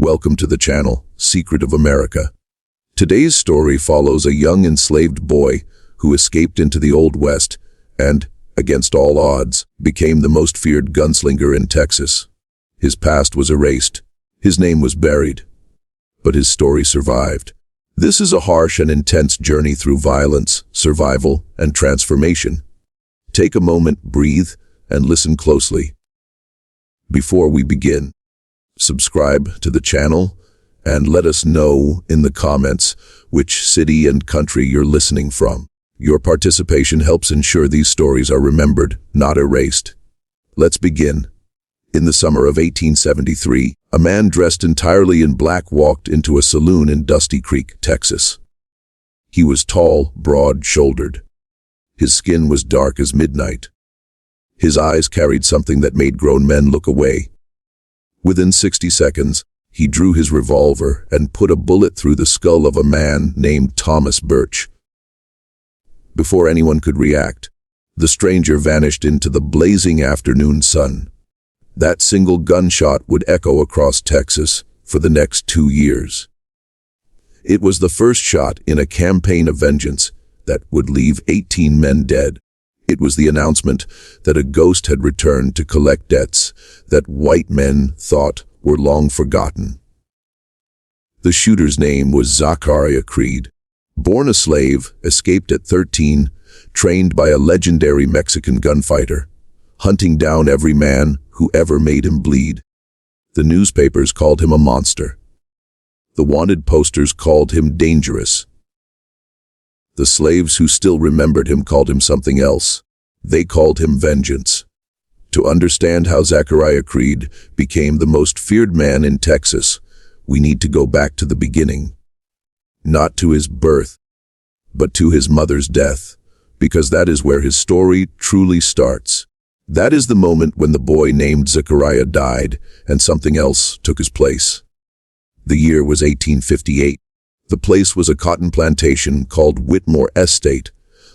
Welcome to the channel, Secret of America. Today's story follows a young enslaved boy who escaped into the Old West and, against all odds, became the most feared gunslinger in Texas. His past was erased. His name was buried. But his story survived. This is a harsh and intense journey through violence, survival, and transformation. Take a moment, breathe, and listen closely. Before we begin, subscribe to the channel and let us know in the comments which city and country you're listening from. Your participation helps ensure these stories are remembered, not erased. Let's begin. In the summer of 1873, a man dressed entirely in black walked into a saloon in Dusty Creek, Texas. He was tall, broad-shouldered. His skin was dark as midnight. His eyes carried something that made grown men look away. Within 60 seconds, he drew his revolver and put a bullet through the skull of a man named Thomas Birch. Before anyone could react, the stranger vanished into the blazing afternoon sun. That single gunshot would echo across Texas for the next 2 years. It was the first shot in a campaign of vengeance that would leave 18 men dead. It was the announcement that a ghost had returned to collect debts that white men thought were long forgotten. The shooter's name was Zachariah Creed. Born a slave, escaped at 13, trained by a legendary Mexican gunfighter, hunting down every man who ever made him bleed. The newspapers called him a monster. The wanted posters called him dangerous. The slaves who still remembered him called him something else. They called him vengeance. To understand how Zachariah Creed became the most feared man in Texas, we need to go back to the beginning. Not to his birth, but to his mother's death, because that is where his story truly starts. That is the moment when the boy named Zachariah died and something else took his place. The year was 1858. The place was a cotton plantation called Whitmore Estate,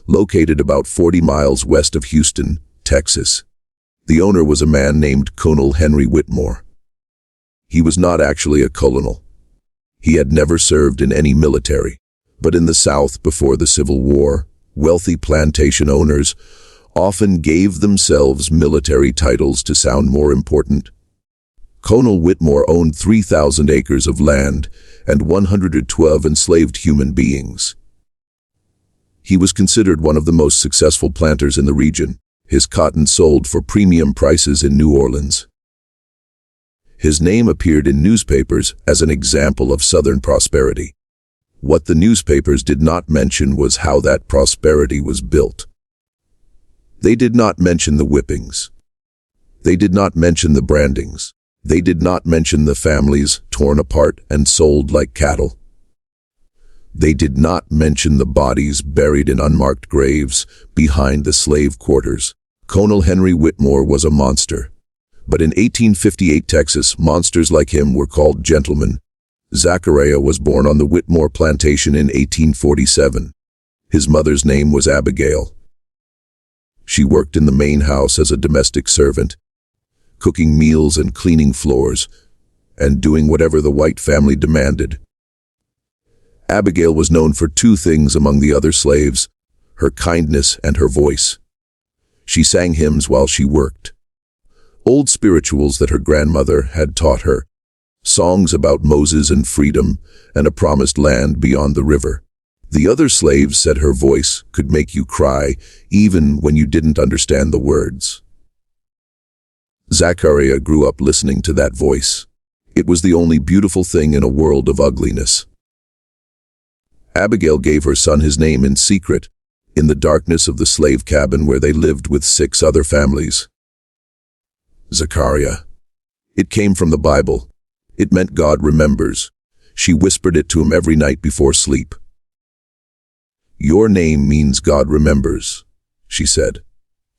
located about 40 miles west of Houston, Texas. The owner was a man named Colonel Henry Whitmore. He was not actually a colonel. He had never served in any military, but in the South before the Civil War, wealthy plantation owners often gave themselves military titles to sound more important. Colonel Whitmore owned 3,000 acres of land and 112 enslaved human beings. He was considered one of the most successful planters in the region. His cotton sold for premium prices in New Orleans. His name appeared in newspapers as an example of Southern prosperity. What the newspapers did not mention was how that prosperity was built. They did not mention the whippings. They did not mention the brandings. They did not mention the families torn apart and sold like cattle. They did not mention the bodies buried in unmarked graves behind the slave quarters. Colonel Henry Whitmore was a monster. But in 1858 Texas, monsters like him were called gentlemen. Zachariah was born on the Whitmore plantation in 1847. His mother's name was Abigail. She worked in the main house as a domestic servant, cooking meals and cleaning floors, and doing whatever the white family demanded. Abigail was known for two things among the other slaves: her kindness and her voice. She sang hymns while she worked, old spirituals that her grandmother had taught her, songs about Moses and freedom and a promised land beyond the river. The other slaves said her voice could make you cry even when you didn't understand the words. Zachariah grew up listening to that voice. It was the only beautiful thing in a world of ugliness. Abigail gave her son his name in secret, in the darkness of the slave cabin where they lived with 6 other families. Zachariah. It came from the Bible. It meant God remembers. She whispered it to him every night before sleep. "Your name means God remembers," she said.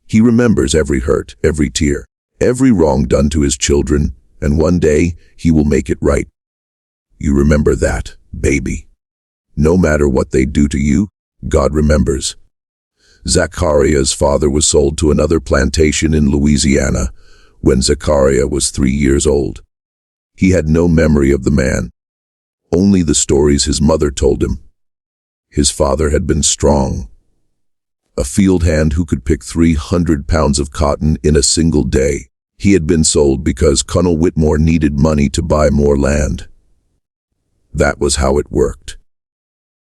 "He remembers every hurt, every tear, every wrong done to his children, and one day he will make it right. You remember that, baby. No matter what they do to you, God remembers." Zachariah's father was sold to another plantation in Louisiana when Zachariah was 3 years old. He had no memory of the man, only the stories his mother told him. His father had been strong, a field hand who could pick 300 pounds of cotton in a single day. He had been sold because Colonel Whitmore needed money to buy more land. That was how it worked.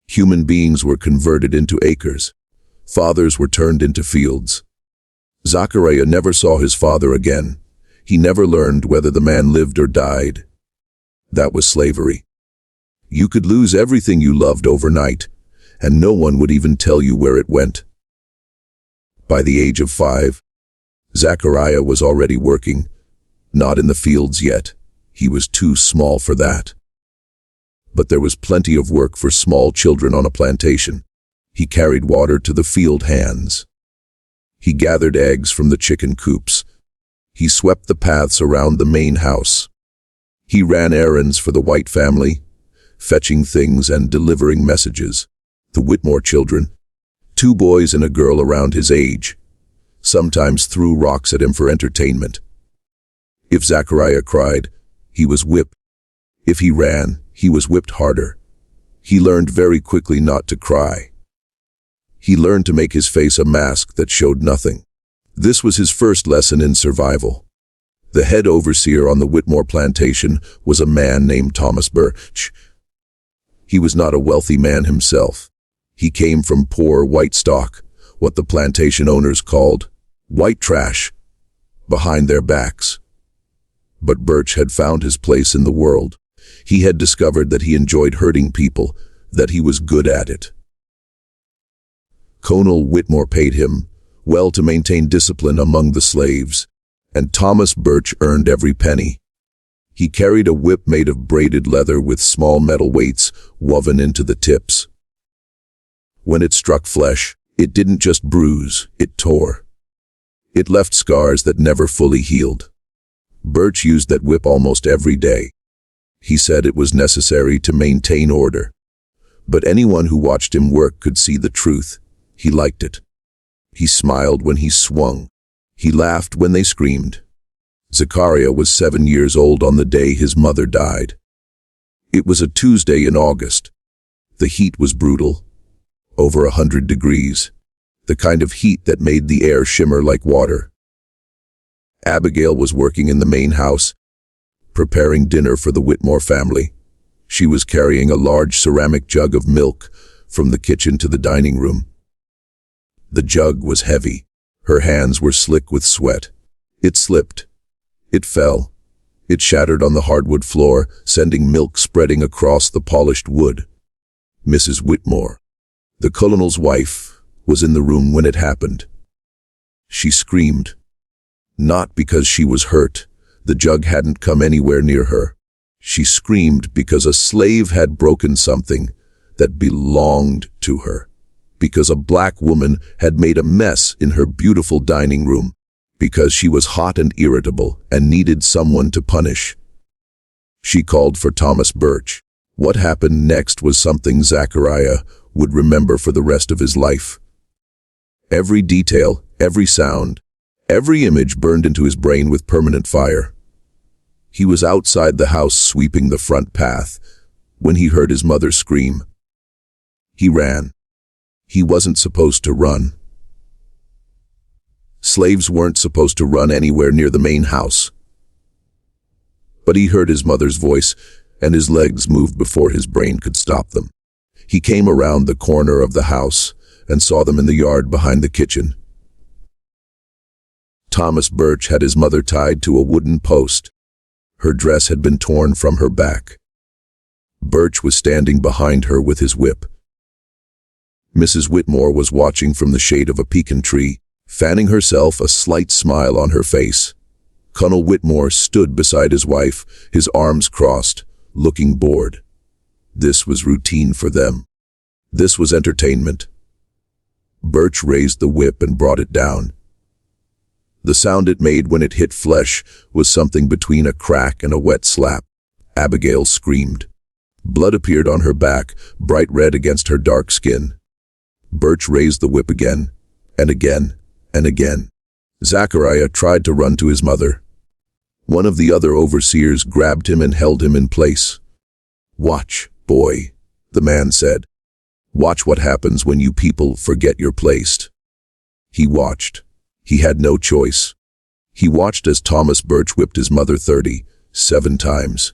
Human beings were converted into acres. Fathers were turned into fields. Zachariah never saw his father again. He never learned whether the man lived or died. That was slavery. You could lose everything you loved overnight, and no one would even tell you where it went. By the age of 5, Zachariah was already working, not in the fields yet. He was too small for that. But there was plenty of work for small children on a plantation. He carried water to the field hands. He gathered eggs from the chicken coops. He swept the paths around the main house. He ran errands for the White family, fetching things and delivering messages. The Whitmore children, 2 boys and a girl around his age, sometimes threw rocks at him for entertainment. If Zachariah cried, he was whipped. If he ran, he was whipped harder. He learned very quickly not to cry. He learned to make his face a mask that showed nothing. This was his first lesson in survival. The head overseer on the Whitmore plantation was a man named Thomas Birch. He was not a wealthy man himself. He came from poor white stock, what the plantation owners called white trash, behind their backs. But Birch had found his place in the world. He had discovered that he enjoyed hurting people, that he was good at it. Colonel Whitmore paid him well to maintain discipline among the slaves, and Thomas Birch earned every penny. He carried a whip made of braided leather with small metal weights woven into the tips. When it struck flesh, it didn't just bruise, it tore. It left scars that never fully healed. Birch used that whip almost every day. He said it was necessary to maintain order. But anyone who watched him work could see the truth. He liked it. He smiled when he swung. He laughed when they screamed. Zachariah was 7 years old on the day his mother died. It was a Tuesday in August. The heat was brutal, over 100 degrees, the kind of heat that made the air shimmer like water. Abigail was working in the main house, preparing dinner for the Whitmore family. She was carrying a large ceramic jug of milk from the kitchen to the dining room. The jug was heavy. Her hands were slick with sweat. It slipped. It fell. It shattered on the hardwood floor, sending milk spreading across the polished wood. Mrs. Whitmore, the colonel's wife, was in the room when it happened. She screamed. Not because she was hurt. The jug hadn't come anywhere near her. She screamed because a slave had broken something that belonged to her. Because a black woman had made a mess in her beautiful dining room. Because she was hot and irritable and needed someone to punish. She called for Thomas Birch. What happened next was something Zachariah would remember for the rest of his life. Every detail, every sound, every image burned into his brain with permanent fire. He was outside the house sweeping the front path when he heard his mother scream. He ran. He wasn't supposed to run. Slaves weren't supposed to run anywhere near the main house. But he heard his mother's voice, and his legs moved before his brain could stop them. He came around the corner of the house and saw them in the yard behind the kitchen. Thomas Birch had his mother tied to a wooden post. Her dress had been torn from her back. Birch was standing behind her with his whip. Mrs. Whitmore was watching from the shade of a pecan tree, fanning herself, a slight smile on her face. Colonel Whitmore stood beside his wife, his arms crossed, looking bored. This was routine for them. This was entertainment. Birch raised the whip and brought it down. The sound it made when it hit flesh was something between a crack and a wet slap. Abigail screamed. Blood appeared on her back, bright red against her dark skin. Birch raised the whip again, and again, and again. Zachariah tried to run to his mother. One of the other overseers grabbed him and held him in place. "Watch, boy," the man said. "Watch what happens when you people forget your place." He watched. He had no choice. He watched as Thomas Birch whipped his mother 37 times.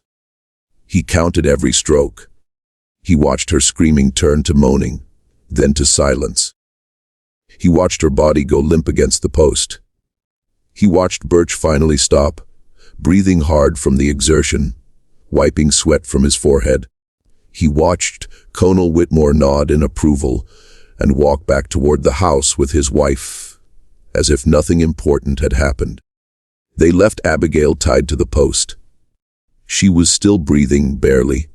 He counted every stroke. He watched her screaming turn to moaning, then to silence. He watched her body go limp against the post. He watched Birch finally stop, breathing hard from the exertion, wiping sweat from his forehead. He watched Colonel Whitmore nod in approval and walk back toward the house with his wife, as if nothing important had happened. They left Abigail tied to the post. She was still breathing, barely.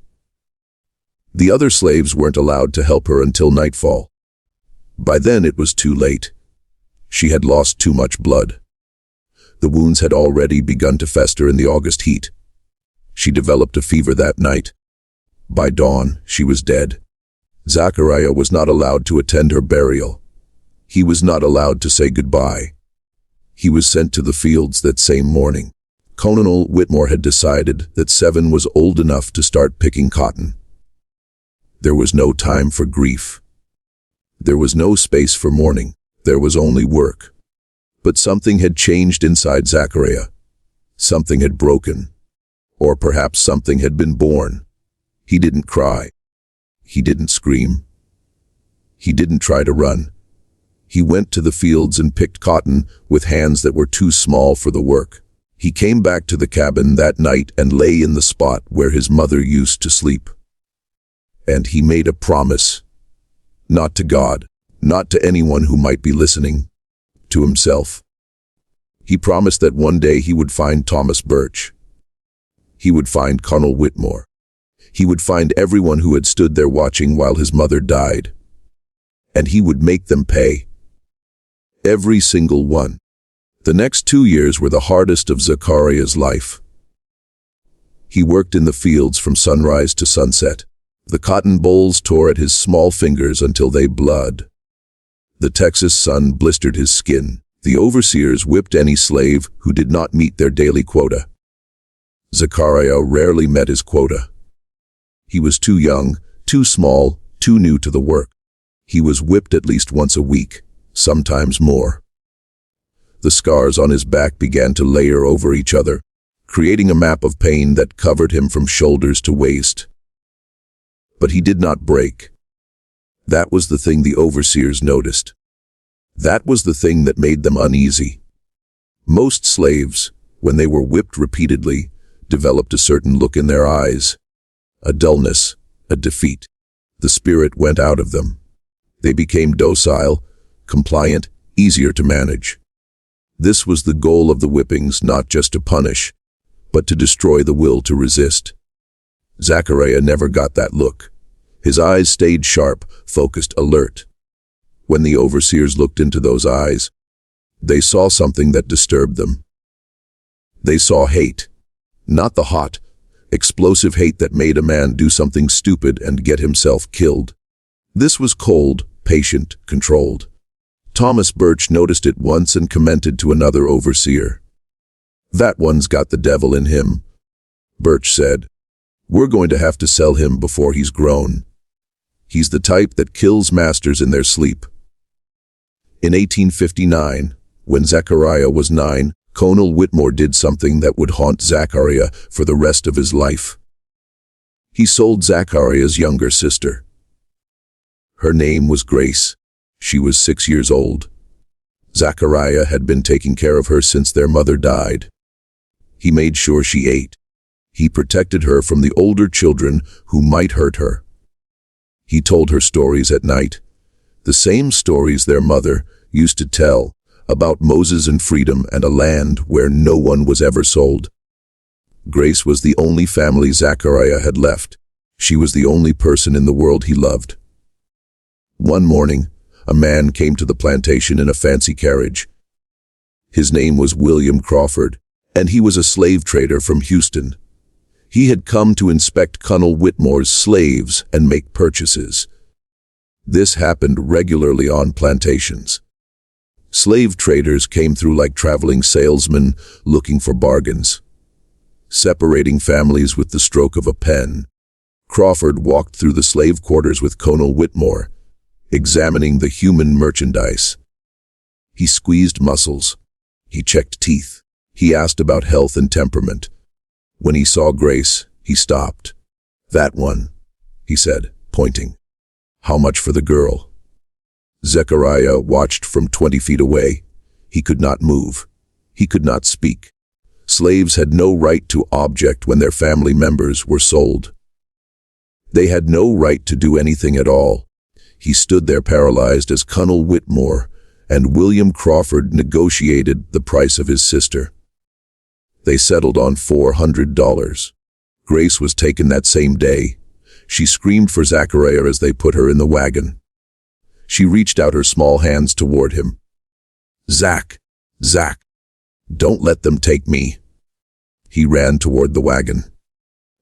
The other slaves weren't allowed to help her until nightfall. By then it was too late. She had lost too much blood. The wounds had already begun to fester in the August heat. She developed a fever that night. By dawn, she was dead. Zachariah was not allowed to attend her burial. He was not allowed to say goodbye. He was sent to the fields that same morning. Colonel Whitmore had decided that Seven was old enough to start picking cotton. There was no time for grief. There was no space for mourning. There was only work. But something had changed inside Zachariah. Something had broken. Or perhaps something had been born. He didn't cry. He didn't scream. He didn't try to run. He went to the fields and picked cotton with hands that were too small for the work. He came back to the cabin that night and lay in the spot where his mother used to sleep. And he made a promise. Not to God, not to anyone who might be listening, to himself. He promised that one day he would find Thomas Birch. He would find Colonel Whitmore. He would find everyone who had stood there watching while his mother died. And he would make them pay. Every single one. The next 2 years were the hardest of Zachariah's life. He worked in the fields from sunrise to sunset. The cotton bolls tore at his small fingers until they bled. The Texas sun blistered his skin. The overseers whipped any slave who did not meet their daily quota. Zachariah rarely met his quota. He was too young, too small, too new to the work. He was whipped at least once a week, sometimes more. The scars on his back began to layer over each other, creating a map of pain that covered him from shoulders to waist. But he did not break. That was the thing the overseers noticed. That was the thing that made them uneasy. Most slaves, when they were whipped repeatedly, developed a certain look in their eyes. A dullness, a defeat. The spirit went out of them. They became docile, compliant, easier to manage. This was the goal of the whippings, not just to punish, but to destroy the will to resist. Zachariah never got that look. His eyes stayed sharp, focused, alert. When the overseers looked into those eyes, they saw something that disturbed them. They saw hate. Not the hot, explosive hate that made a man do something stupid and get himself killed. This was cold, patient, controlled. Thomas Birch noticed it once and commented to another overseer. "That one's got the devil in him," Birch said. "We're going to have to sell him before he's grown. He's the type that kills masters in their sleep." In 1859, when Zachariah was 9, Colonel Whitmore did something that would haunt Zachariah for the rest of his life. He sold Zachariah's younger sister. Her name was Grace. She was 6 years old. Zachariah had been taking care of her since their mother died. He made sure she ate. He protected her from the older children who might hurt her. He told her stories at night, the same stories their mother used to tell, about Moses and freedom and a land where no one was ever sold. Grace was the only family Zachariah had left. She was the only person in the world he loved. One morning, a man came to the plantation in a fancy carriage. His name was William Crawford, and he was a slave trader from Houston. He had come to inspect Colonel Whitmore's slaves and make purchases. This happened regularly on plantations. Slave traders came through like traveling salesmen looking for bargains. separating families with the stroke of a pen. Crawford walked through the slave quarters with Colonel Whitmore, examining the human merchandise. He squeezed muscles. He checked teeth. He asked about health and temperament. When he saw Grace, he stopped. "That one," he said, pointing. "How much for the girl?" Zechariah watched from 20 feet away. He could not move. He could not speak. Slaves had no right to object when their family members were sold. They had no right to do anything at all. He stood there paralyzed as Colonel Whitmore and William Crawford negotiated the price of his sister. They settled on $400. Grace was taken that same day. She screamed for Zachariah as they put her in the wagon. She reached out her small hands toward him. Zach, don't let them take me." He ran toward the wagon.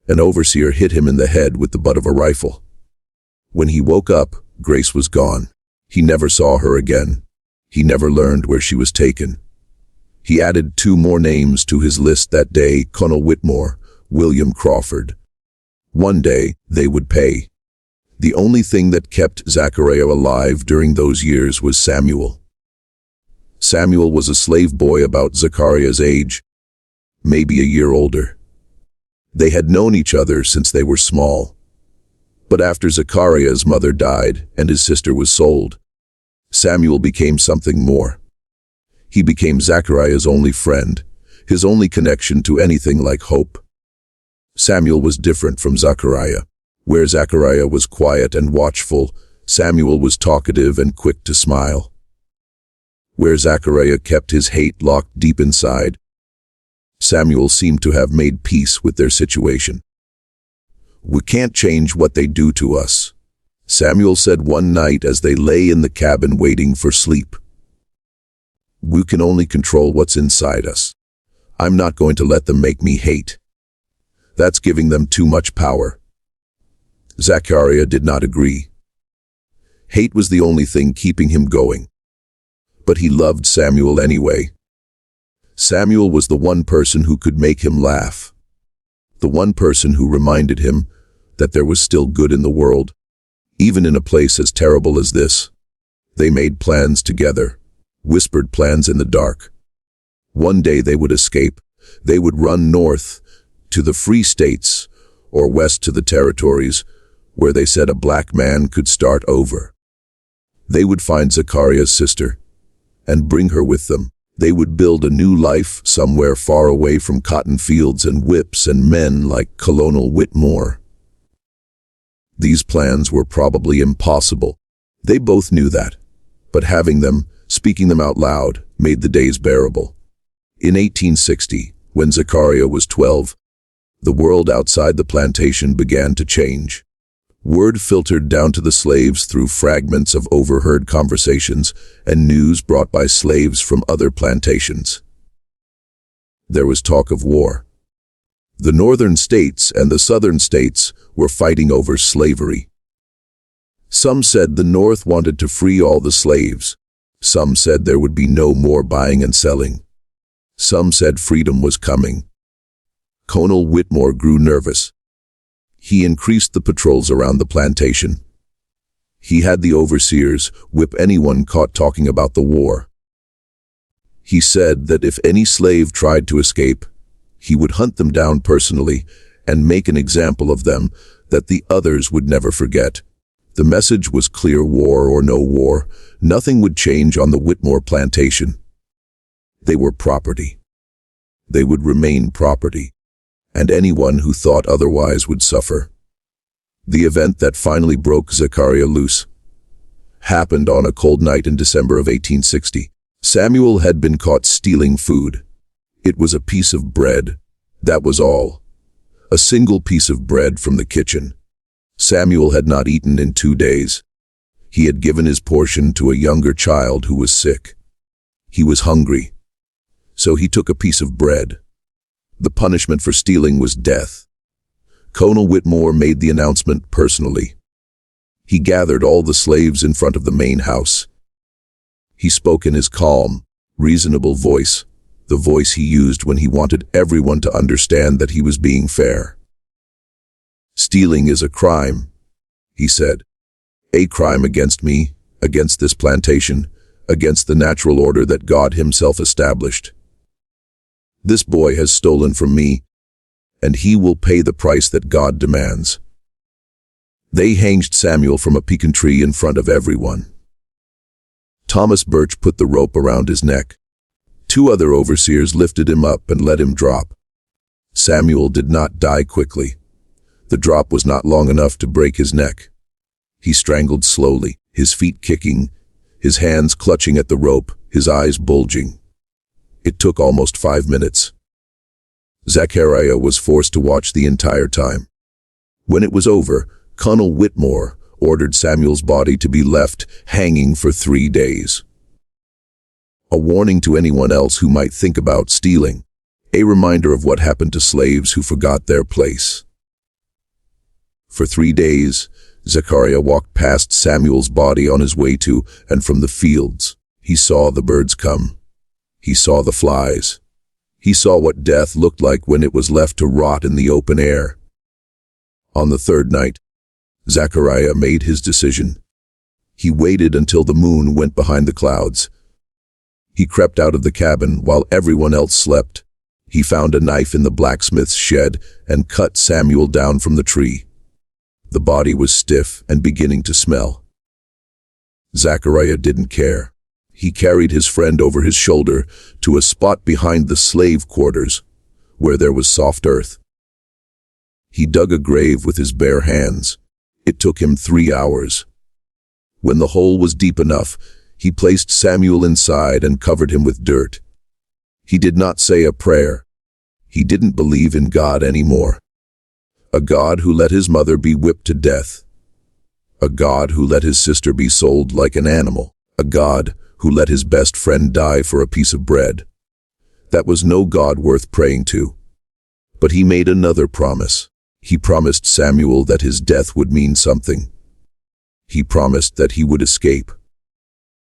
An overseer hit him in the head with the butt of a rifle. When he woke up, Grace was gone. He never saw her again. He never learned where she was taken. He added 2 more names to his list that day: Colonel Whitmore, William Crawford. One day, they would pay. The only thing that kept Zachariah alive during those years was Samuel. Samuel was a slave boy about Zachariah's age, maybe a year older. They had known each other since they were small. But after Zachariah's mother died and his sister was sold, Samuel became something more. He became Zachariah's only friend, his only connection to anything like hope. Samuel was different from Zachariah. Where Zachariah was quiet and watchful, Samuel was talkative and quick to smile. Where Zachariah kept his hate locked deep inside, Samuel seemed to have made peace with their situation. "We can't change what they do to us," Samuel said one night as they lay in the cabin waiting for sleep. "We can only control what's inside us. I'm not going to let them make me hate. That's giving them too much power." Zachariah did not agree. Hate was the only thing keeping him going. But he loved Samuel anyway. Samuel was the one person who could make him laugh. The one person who reminded him that there was still good in the world, even in a place as terrible as this. They made plans together, whispered plans in the dark. One day they would escape. They would run north to the free states or west to the territories where they said a black man could start over. They would find Zachariah's sister and bring her with them. They would build a new life somewhere far away from cotton fields and whips and men like Colonel Whitmore. These plans were probably impossible. They both knew that, but having them, speaking them out loud, made the days bearable. In 1860, when Zachariah was 12, the world outside the plantation began to change. Word filtered down to the slaves through fragments of overheard conversations and news brought by slaves from other plantations. There was talk of war. The northern states and the southern states were fighting over slavery. Some said the North wanted to free all the slaves. Some said there would be no more buying and selling. Some said freedom was coming. Colonel Whitmore grew nervous. He increased the patrols around the plantation. He had the overseers whip anyone caught talking about the war. He said that if any slave tried to escape, he would hunt them down personally and make an example of them that the others would never forget. The message was clear: war or no war, nothing would change on the Whitmore plantation. They were property. They would remain property, and anyone who thought otherwise would suffer. The event that finally broke Zachariah loose happened on a cold night in December of 1860. Samuel had been caught stealing food. It was a piece of bread. That was all. A single piece of bread from the kitchen. Samuel had not eaten in 2 days. He had given his portion to a younger child who was sick. He was hungry, so he took a piece of bread. The punishment for stealing was death. Colonel Whitmore made the announcement personally. He gathered all the slaves in front of the main house. He spoke in his calm, reasonable voice. the voice he used when he wanted everyone to understand that he was being fair. "Stealing is a crime," he said. "A crime against me, against this plantation, against the natural order that God himself established. This boy has stolen from me, and he will pay the price that God demands." They hanged Samuel from a pecan tree in front of everyone. Thomas Birch put the rope around his neck. 2 other overseers lifted him up and let him drop. Samuel did not die quickly. The drop was not long enough to break his neck. He strangled slowly, his feet kicking, his hands clutching at the rope, his eyes bulging. It took almost 5 minutes. Zachariah was forced to watch the entire time. When it was over, Colonel Whitmore ordered Samuel's body to be left hanging for 3 days. A warning to anyone else who might think about stealing. A reminder of what happened to slaves who forgot their place. For 3 days, Zechariah walked past Samuel's body on his way to and from the fields. He saw the birds come. He saw the flies. He saw what death looked like when it was left to rot in the open air. On the 3rd night, Zechariah made his decision. He waited until the moon went behind the clouds. He crept out of the cabin while everyone else slept. He found a knife in the blacksmith's shed and cut Samuel down from the tree. The body was stiff and beginning to smell. Zechariah didn't care. He carried his friend over his shoulder to a spot behind the slave quarters, where there was soft earth. He dug a grave with his bare hands. It took him 3 hours. When the hole was deep enough, he placed Samuel inside and covered him with dirt. He did not say a prayer. He didn't believe in God anymore. A God who let his mother be whipped to death. A God who let his sister be sold like an animal. A God who let his best friend die for a piece of bread. That was no God worth praying to. But he made another promise. He promised Samuel that his death would mean something. He promised that he would escape.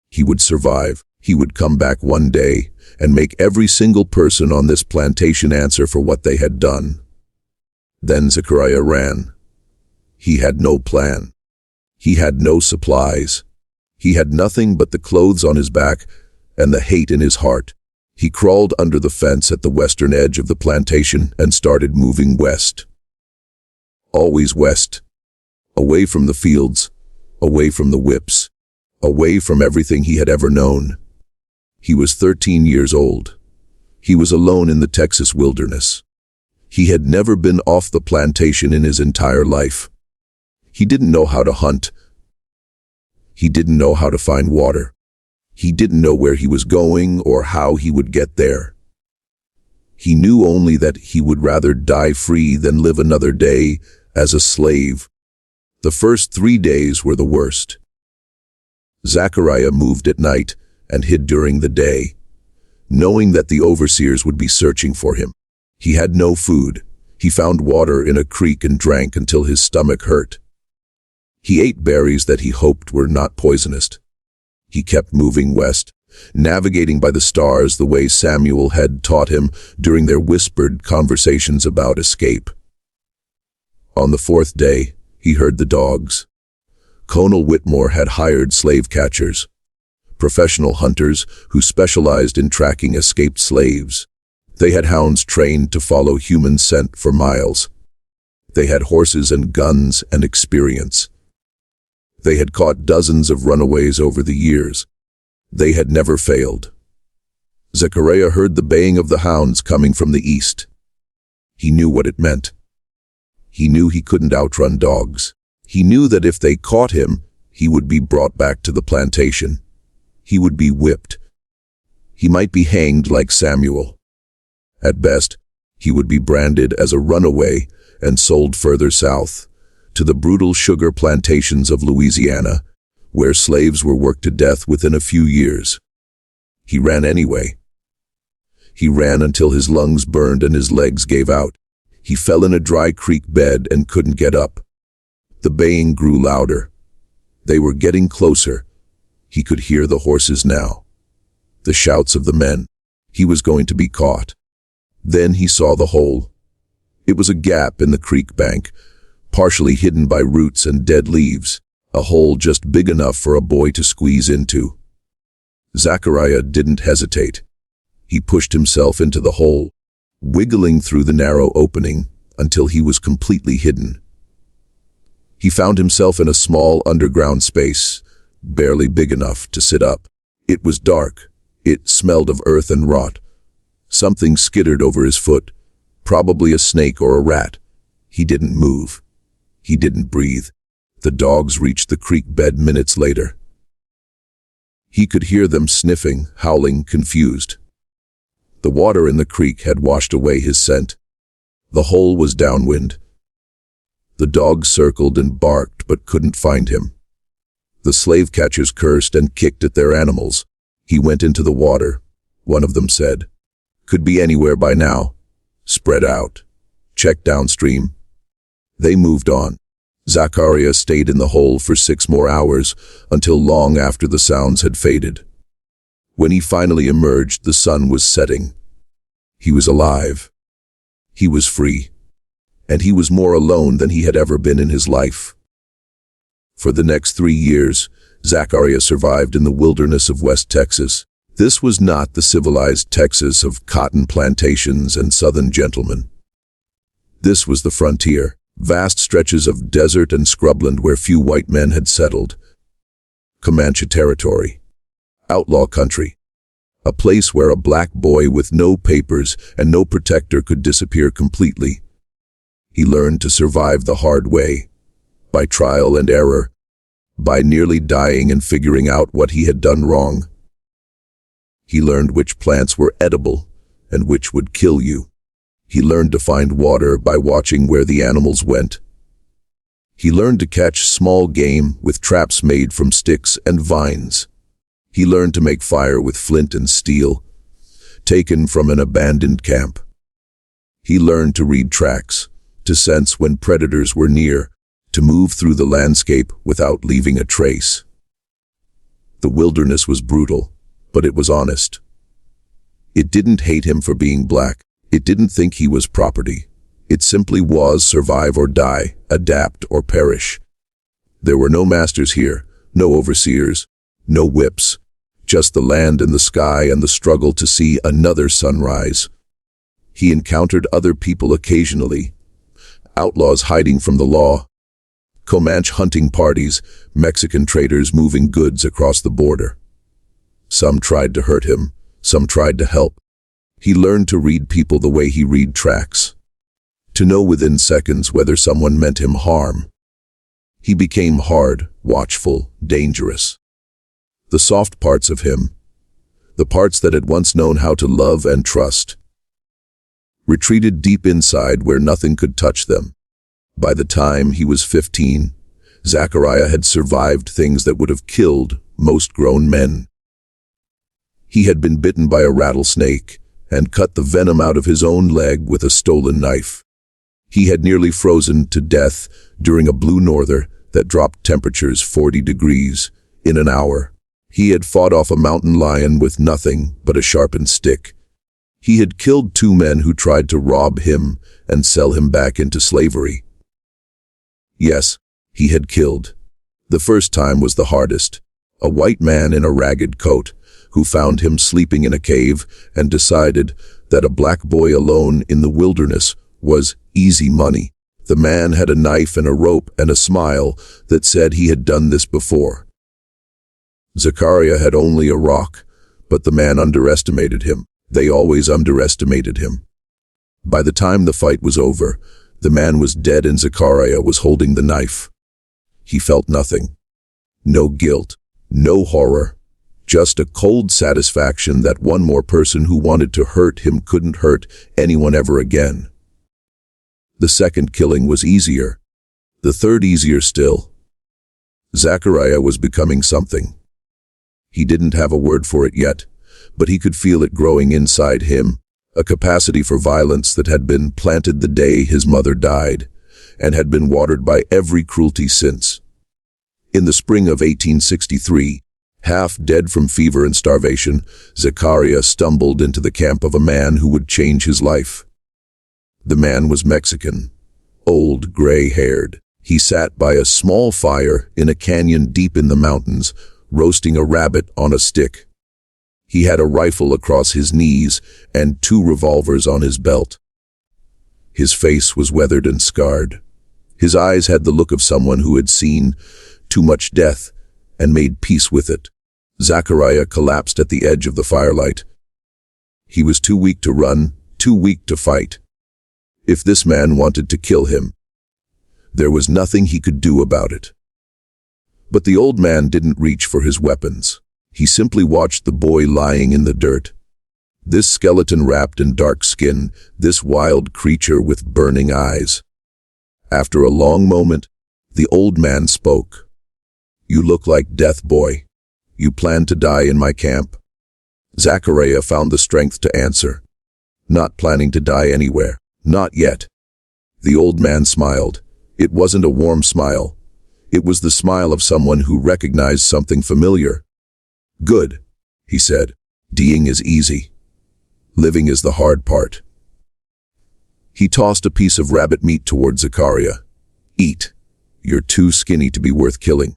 He would survive. He would come back one day and make every single person on this plantation answer for what they had done. Then Zechariah ran. He had no plan. He had no supplies. He had nothing but the clothes on his back and the hate in his heart. He crawled under the fence at the western edge of the plantation and started moving west. Always west. Away from the fields, away from the whips, away from everything he had ever known. He was 13 years old. He was alone in the Texas wilderness. He had never been off the plantation in his entire life. He didn't know how to hunt. He didn't know how to find water. He didn't know where he was going or how he would get there. He knew only that he would rather die free than live another day as a slave. The first 3 days were the worst. Zechariah moved at night and hid during the day, knowing that the overseers would be searching for him. He had no food. He found water in a creek and drank until his stomach hurt. He ate berries that he hoped were not poisonous. He kept moving west, navigating by the stars the way Samuel had taught him during their whispered conversations about escape. On the 4th day, he heard the dogs. Colonel Whitmore had hired slave catchers, professional hunters who specialized in tracking escaped slaves. They had hounds trained to follow human scent for miles. They had horses and guns and experience. They had caught dozens of runaways over the years. They had never failed. Zechariah heard the baying of the hounds coming from the east. He knew what it meant. He knew he couldn't outrun dogs. He knew that if they caught him, he would be brought back to the plantation. He would be whipped. He might be hanged like Samuel. At best, he would be branded as a runaway and sold further south, to the brutal sugar plantations of Louisiana, where slaves were worked to death within a few years. He ran anyway. He ran until his lungs burned and his legs gave out. He fell in a dry creek bed and couldn't get up. The baying grew louder. They were getting closer. He could hear the horses now, the shouts of the men. He was going to be caught. Then he saw the hole. It was a gap in the creek bank, partially hidden by roots and dead leaves, a hole just big enough for a boy to squeeze into. Zachariah didn't hesitate. He pushed himself into the hole, wiggling through the narrow opening until he was completely hidden. He found himself in a small underground space, barely big enough to sit up. It was dark. It smelled of earth and rot. Something skittered over his foot, probably a snake or a rat. He didn't move. He didn't breathe. The dogs reached the creek bed minutes later. He could hear them sniffing, howling, confused. The water in the creek had washed away his scent. The hole was downwind. The dogs circled and barked but couldn't find him. The slave catchers cursed and kicked at their animals. He went into the water, one of them said. Could be anywhere by now. Spread out. Check downstream. They moved on. Zachariah stayed in the hole for 6 more hours, until long after the sounds had faded. When he finally emerged, the sun was setting. He was alive. He was free. And he was more alone than he had ever been in his life. For the next 3 years, Zachariah survived in the wilderness of West Texas. This was not the civilized Texas of cotton plantations and southern gentlemen. This was the frontier, vast stretches of desert and scrubland where few white men had settled. Comanche territory. Outlaw country. A place where a black boy with no papers and no protector could disappear completely. He learned to survive the hard way, by trial and error, by nearly dying and figuring out what he had done wrong. He learned which plants were edible and which would kill you. He learned to find water by watching where the animals went. He learned to catch small game with traps made from sticks and vines. He learned to make fire with flint and steel, taken from an abandoned camp. He learned to read tracks, to sense when predators were near, to move through the landscape without leaving a trace. The wilderness was brutal, but it was honest. It didn't hate him for being black. It didn't think he was property. It simply was survive or die, adapt or perish. There were no masters here, no overseers, no whips, just the land and the sky and the struggle to see another sunrise. He encountered other people occasionally, outlaws hiding from the law, Comanche hunting parties, Mexican traders moving goods across the border. Some tried to hurt him, some tried to help. He learned to read people the way he read tracks, to know within seconds whether someone meant him harm. He became hard, watchful, dangerous. The soft parts of him, the parts that had once known how to love and trust, retreated deep inside where nothing could touch them. By the time he was 15, Zachariah had survived things that would have killed most grown men. He had been bitten by a rattlesnake and cut the venom out of his own leg with a stolen knife. He had nearly frozen to death during a blue norther that dropped temperatures 40 degrees in an hour. He had fought off a mountain lion with nothing but a sharpened stick. He had killed 2 men who tried to rob him and sell him back into slavery. Yes, he had killed. The first time was the hardest. A white man in a ragged coat who found him sleeping in a cave and decided that a black boy alone in the wilderness was easy money. The man had a knife and a rope and a smile that said he had done this before. Zachariah had only a rock, but the man underestimated him. They always underestimated him. By the time the fight was over, the man was dead and Zachariah was holding the knife. He felt nothing. No guilt, no horror, just a cold satisfaction that one more person who wanted to hurt him couldn't hurt anyone ever again. The second killing was easier. The third easier still. Zachariah was becoming something. He didn't have a word for it yet, but he could feel it growing inside him, a capacity for violence that had been planted the day his mother died, and had been watered by every cruelty since. In the spring of 1863, Half dead from fever and starvation, Zachariah stumbled into the camp of a man who would change his life. The man was Mexican, old, gray-haired. He sat by a small fire in a canyon deep in the mountains, roasting a rabbit on a stick. He had a rifle across his knees and 2 revolvers on his belt. His face was weathered and scarred. His eyes had the look of someone who had seen too much death and made peace with it. Zachariah collapsed at the edge of the firelight. He was too weak to run, too weak to fight. If this man wanted to kill him, there was nothing he could do about it. But the old man didn't reach for his weapons. He simply watched the boy lying in the dirt. This skeleton wrapped in dark skin, this wild creature with burning eyes. After a long moment, the old man spoke. "You look like death, boy. You plan to die in my camp?" Zachariah found the strength to answer. "Not planning to die anywhere. Not yet." The old man smiled. It wasn't a warm smile. It was the smile of someone who recognized something familiar. "Good," he said. "Dying is easy. Living is the hard part." He tossed a piece of rabbit meat toward Zachariah. "Eat. You're too skinny to be worth killing.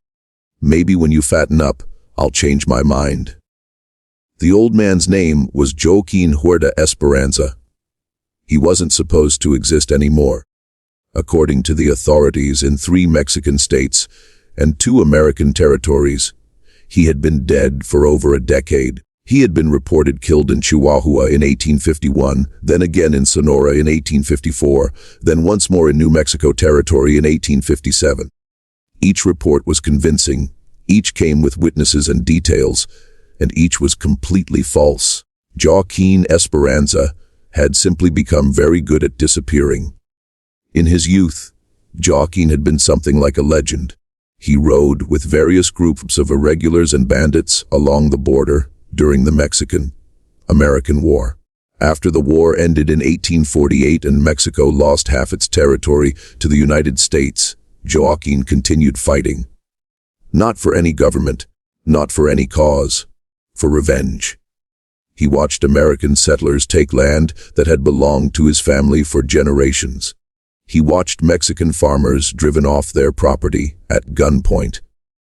Maybe when you fatten up, I'll change my mind." The old man's name was Joaquin Huerta Esperanza. He wasn't supposed to exist anymore. According to the authorities in 3 Mexican states and 2 American territories, he had been dead for over a decade. He had been reported killed in Chihuahua in 1851, then again in Sonora in 1854, then once more in New Mexico Territory in 1857. Each report was convincing, each came with witnesses and details, and each was completely false. Joaquin Esperanza had simply become very good at disappearing. In his youth, Joaquin had been something like a legend. He rode with various groups of irregulars and bandits along the border during the Mexican-American War. After the war ended in 1848 and Mexico lost half its territory to the United States, Joaquin continued fighting. Not for any government, not for any cause, for revenge. He watched American settlers take land that had belonged to his family for generations. He watched Mexican farmers driven off their property at gunpoint.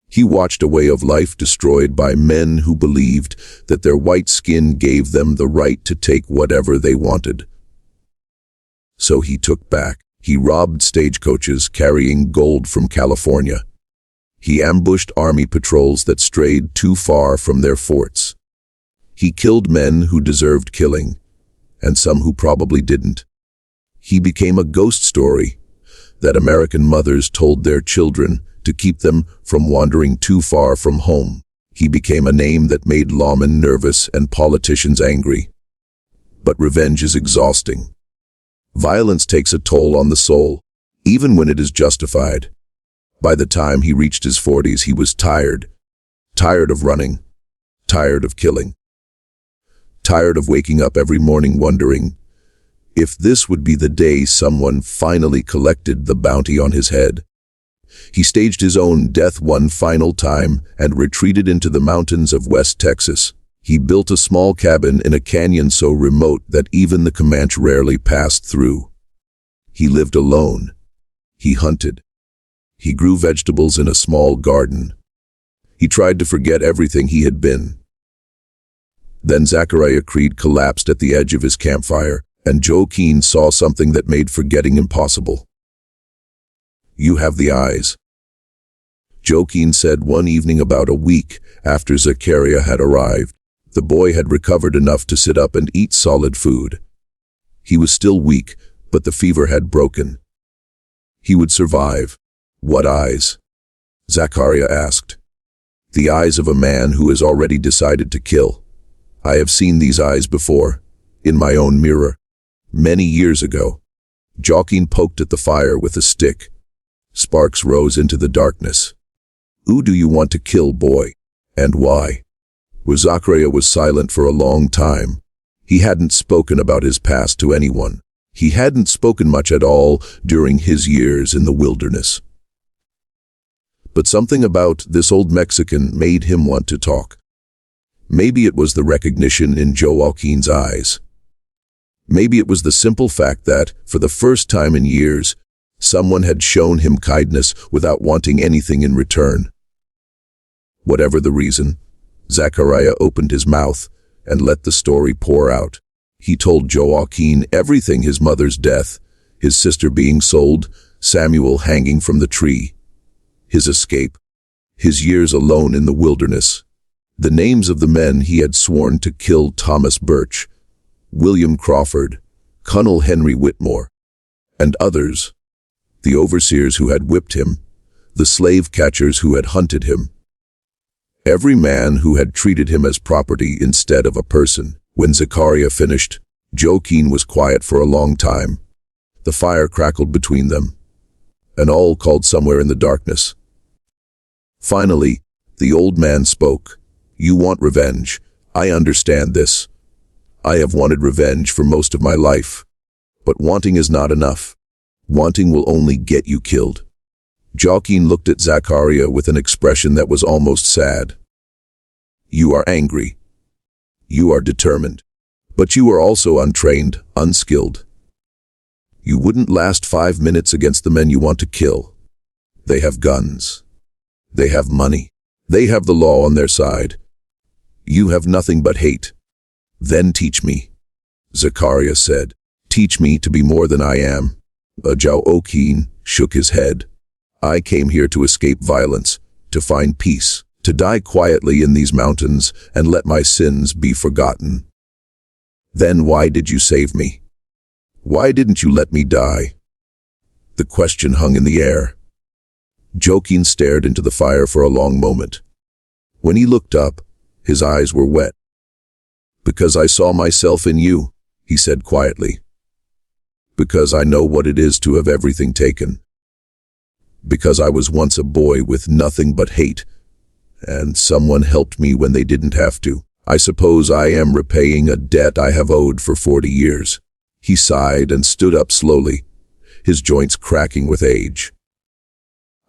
He watched a way of life destroyed by men who believed that their white skin gave them the right to take whatever they wanted. So he took back. He robbed stagecoaches carrying gold from California. He ambushed army patrols that strayed too far from their forts. He killed men who deserved killing, and some who probably didn't. He became a ghost story that American mothers told their children to keep them from wandering too far from home. He became a name that made lawmen nervous and politicians angry. But revenge is exhausting. Violence takes a toll on the soul, even when it is justified. By the time he reached his 40s, he was tired. Tired of running. Tired of killing. Tired of waking up every morning wondering if this would be the day someone finally collected the bounty on his head. He staged his own death one final time and retreated into the mountains of West Texas. He built a small cabin in a canyon so remote that even the Comanche rarely passed through. He lived alone. He hunted. He grew vegetables in a small garden. He tried to forget everything he had been. Then Zachariah Creed collapsed at the edge of his campfire, and Joaquin saw something that made forgetting impossible. "You have the eyes," Joaquin said one evening about a week after Zachariah had arrived. The boy had recovered enough to sit up and eat solid food. He was still weak, but the fever had broken. He would survive. "What eyes?" Zachariah asked. "The eyes of a man who has already decided to kill. I have seen these eyes before, in my own mirror. Many years ago." Joaquin poked at the fire with a stick. Sparks rose into the darkness. "Who do you want to kill, boy? And why?" Zachariah was silent for a long time. He hadn't spoken about his past to anyone. He hadn't spoken much at all during his years in the wilderness. But something about this old Mexican made him want to talk. Maybe it was the recognition in Joaquin's eyes. Maybe it was the simple fact that, for the first time in years, someone had shown him kindness without wanting anything in return. Whatever the reason, Zachariah opened his mouth and let the story pour out. He told Joaquin everything: his mother's death, his sister being sold, Samuel hanging from the tree, his escape, his years alone in the wilderness, the names of the men he had sworn to kill: Thomas Birch, William Crawford, Colonel Henry Whitmore, and others, the overseers who had whipped him, the slave catchers who had hunted him, every man who had treated him as property instead of a person. When Zachariah finished, Joaquin was quiet for a long time. The fire crackled between them, and all called somewhere in the darkness. Finally, the old man spoke. "You want revenge. I understand this. I have wanted revenge for most of my life. But wanting is not enough. Wanting will only get you killed." Joaquin looked at Zachariah with an expression that was almost sad. "You are angry. You are determined. But you are also untrained, unskilled. You wouldn't last 5 minutes against the men you want to kill. They have guns. They have money. They have the law on their side. You have nothing but hate. Then teach me," Zachariah said. "Teach me to be more than I am." Joaquin shook his head. "I came here to escape violence, to find peace, to die quietly in these mountains and let my sins be forgotten." "Then why did you save me? Why didn't you let me die?" The question hung in the air. Joaquin stared into the fire for a long moment. When he looked up, his eyes were wet. "Because I saw myself in you," he said quietly. "Because I know what it is to have everything taken. Because I was once a boy with nothing but hate, and someone helped me when they didn't have to. I suppose I am repaying a debt I have owed for 40 years. He sighed and stood up slowly, his joints cracking with age.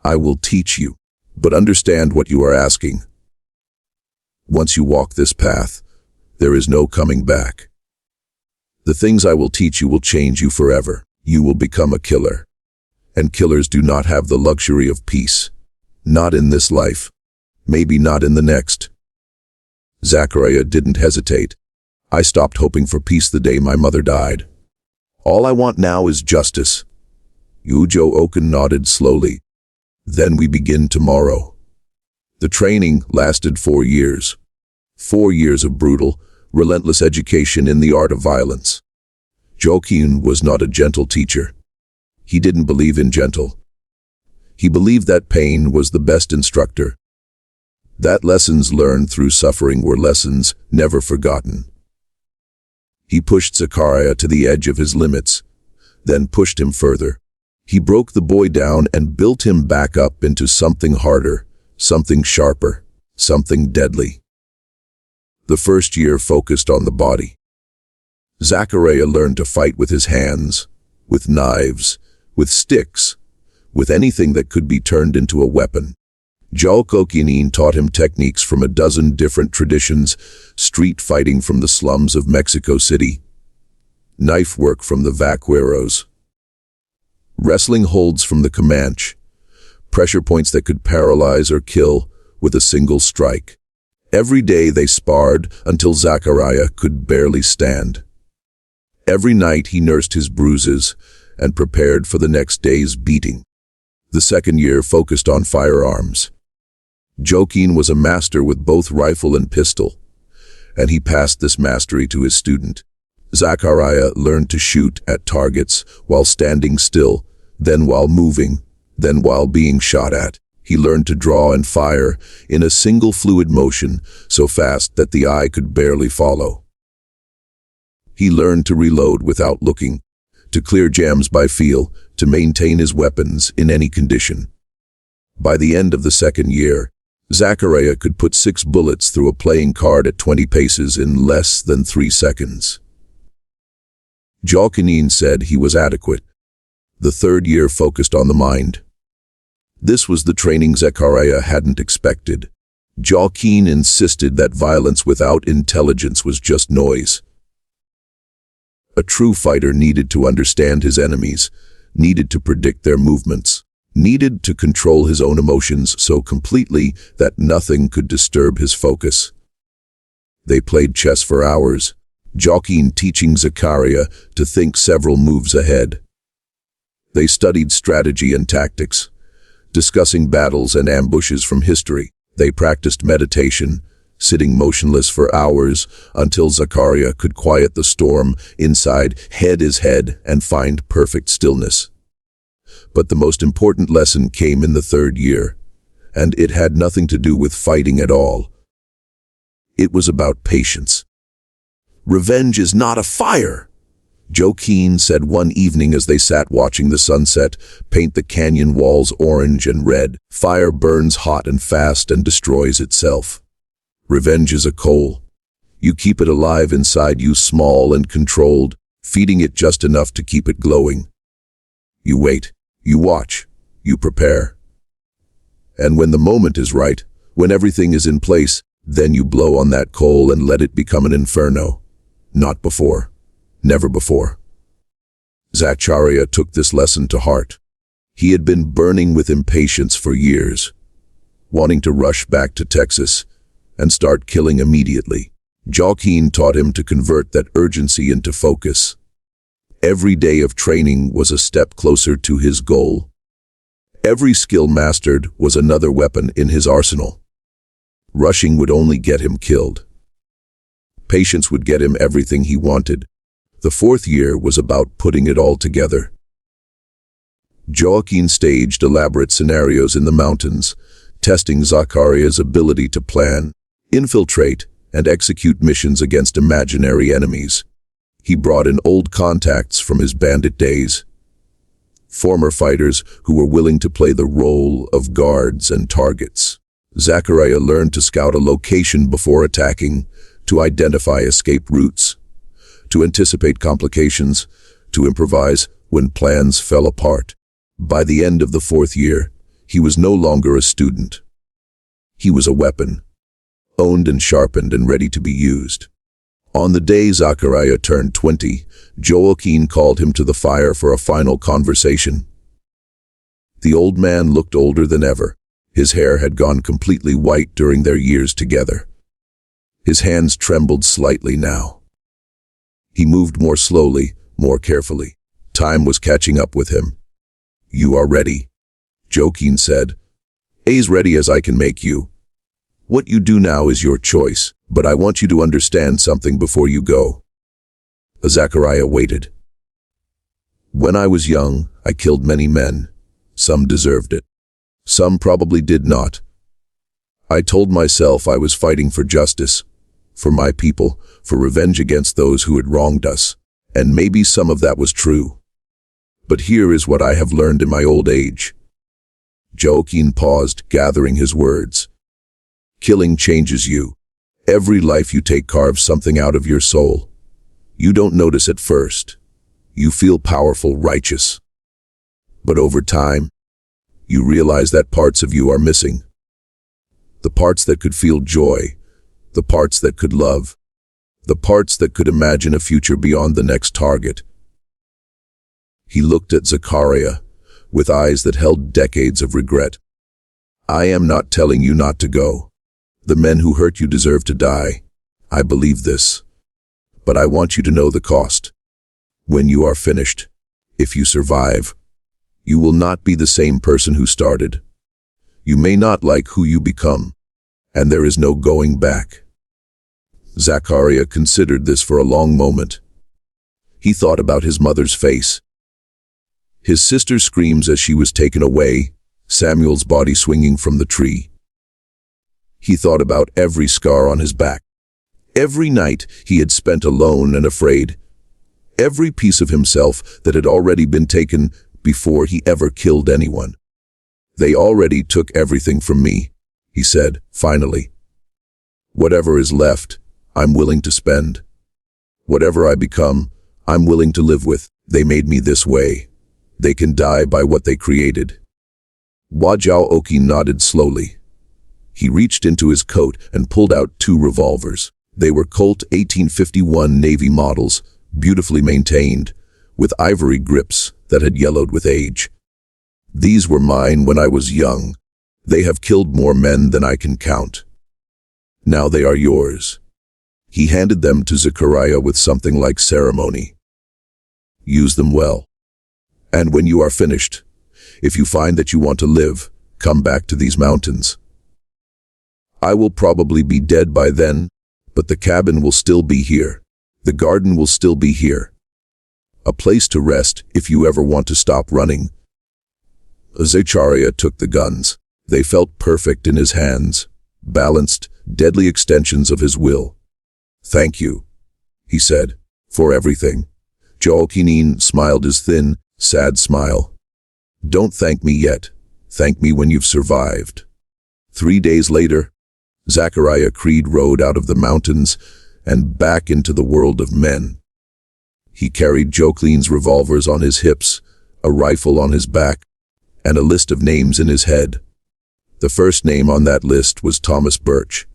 "I will teach you, but understand what you are asking. Once you walk this path, there is no coming back. The things I will teach you will change you forever. You will become a killer. And killers do not have the luxury of peace. Not in this life. Maybe not in the next." Zachariah didn't hesitate. "I stopped hoping for peace the day my mother died. All I want now is justice." Joaquin nodded slowly. "Then we begin tomorrow." The training lasted 4 years. 4 years of brutal, relentless education in the art of violence. Joaquin was not a gentle teacher. He didn't believe in gentle. He believed that pain was the best instructor. That lessons learned through suffering were lessons never forgotten. He pushed Zachariah to the edge of his limits, then pushed him further. He broke the boy down and built him back up into something harder, something sharper, something deadly. The first year focused on the body. Zachariah learned to fight with his hands, with knives, with sticks, with anything that could be turned into a weapon. Joaquin taught him techniques from a dozen different traditions: street fighting from the slums of Mexico City, knife work from the vaqueros, wrestling holds from the Comanche, pressure points that could paralyze or kill with a single strike. Every day they sparred until Zachariah could barely stand. Every night he nursed his bruises and prepared for the next day's beating. The second year focused on firearms. Joaquin was a master with both rifle and pistol, and he passed this mastery to his student. Zachariah learned to shoot at targets while standing still, then while moving, then while being shot at. He learned to draw and fire in a single fluid motion, so fast that the eye could barely follow. He learned to reload without looking, to clear jams by feel, to maintain his weapons in any condition. By the end of the second year, Zachariah could put 6 bullets through a playing card at 20 paces in less than 3 seconds. Joaquin said he was adequate. The third year focused on the mind. This was the training Zachariah hadn't expected. Joaquin insisted that violence without intelligence was just noise. A true fighter needed to understand his enemies, needed to predict their movements, needed to control his own emotions so completely that nothing could disturb his focus. They played chess for hours, Joaquin teaching Zachariah to think several moves ahead. They studied strategy and tactics, discussing battles and ambushes from history. They practiced meditation, sitting motionless for hours until Zachariah could quiet the storm inside his head and find perfect stillness. But the most important lesson came in the third year, and it had nothing to do with fighting at all. It was about patience. "Revenge is not a fire," Joaquin said one evening as they sat watching the sunset paint the canyon walls orange and red. "Fire burns hot and fast and destroys itself. Revenge is a coal. You keep it alive inside you, small and controlled, feeding it just enough to keep it glowing. You wait, you watch, you prepare. And when the moment is right, when everything is in place, then you blow on that coal and let it become an inferno. Not before. Never before." Zachariah took this lesson to heart. He had been burning with impatience for years, wanting to rush back to Texas and start killing immediately. Joaquin taught him to convert that urgency into focus. Every day of training was a step closer to his goal. Every skill mastered was another weapon in his arsenal. Rushing would only get him killed. Patience would get him everything he wanted. The fourth year was about putting it all together. Joaquin staged elaborate scenarios in the mountains, testing Zachariah's ability to plan, infiltrate, and execute missions against imaginary enemies. He brought in old contacts from his bandit days, former fighters who were willing to play the role of guards and targets. Zachariah learned to scout a location before attacking, to identify escape routes, to anticipate complications, to improvise when plans fell apart. By the end of the fourth year, he was no longer a student. He was a weapon, owned and sharpened and ready to be used. On the day Zachariah turned 20, Joaquin called him to the fire for a final conversation. The old man looked older than ever. His hair had gone completely white during their years together. His hands trembled slightly now. He moved more slowly, more carefully. Time was catching up with him. "You are ready," Joaquin said. "As ready as I can make you. What you do now is your choice, but I want you to understand something before you go." Zachariah waited. "When I was young, I killed many men. Some deserved it. Some probably did not. I told myself I was fighting for justice, for my people, for revenge against those who had wronged us, and maybe some of that was true. But here is what I have learned in my old age." Joaquin paused, gathering his words. "Killing changes you. Every life you take carves something out of your soul. You don't notice at first. You feel powerful, righteous. But over time, you realize that parts of you are missing. The parts that could feel joy, the parts that could love, the parts that could imagine a future beyond the next target." He looked at Zachariah with eyes that held decades of regret. "I am not telling you not to go. The men who hurt you deserve to die. I believe this. But I want you to know the cost. When you are finished, if you survive, you will not be the same person who started. You may not like who you become, and there is no going back." Zachariah considered this for a long moment. He thought about his mother's face, his sister's screams as she was taken away, Samuel's body swinging from the tree. He thought about every scar on his back, every night he had spent alone and afraid, every piece of himself that had already been taken before he ever killed anyone. "They already took everything from me," he said, finally. "Whatever is left, I'm willing to spend. Whatever I become, I'm willing to live with. They made me this way. They can die by what they created." Wajao Oki nodded slowly. He reached into his coat and pulled out 2 revolvers. They were Colt 1851 Navy models, beautifully maintained, with ivory grips that had yellowed with age. These were mine when I was young. They have killed more men than I can count. Now they are yours. He handed them to Zachariah with something like ceremony. Use them well. And when you are finished, if you find that you want to live, come back to these mountains. I will probably be dead by then, but the cabin will still be here. The garden will still be here. A place to rest if you ever want to stop running. Zachariah took the guns. They felt perfect in his hands, balanced, deadly extensions of his will. Thank you, he said, for everything. Joaquinin smiled his thin, sad smile. Don't thank me yet. Thank me when you've survived. 3 days later, Zachariah Creed rode out of the mountains and back into the world of men. He carried Joaquin's revolvers on his hips, a rifle on his back, and a list of names in his head. The first name on that list was Thomas Birch.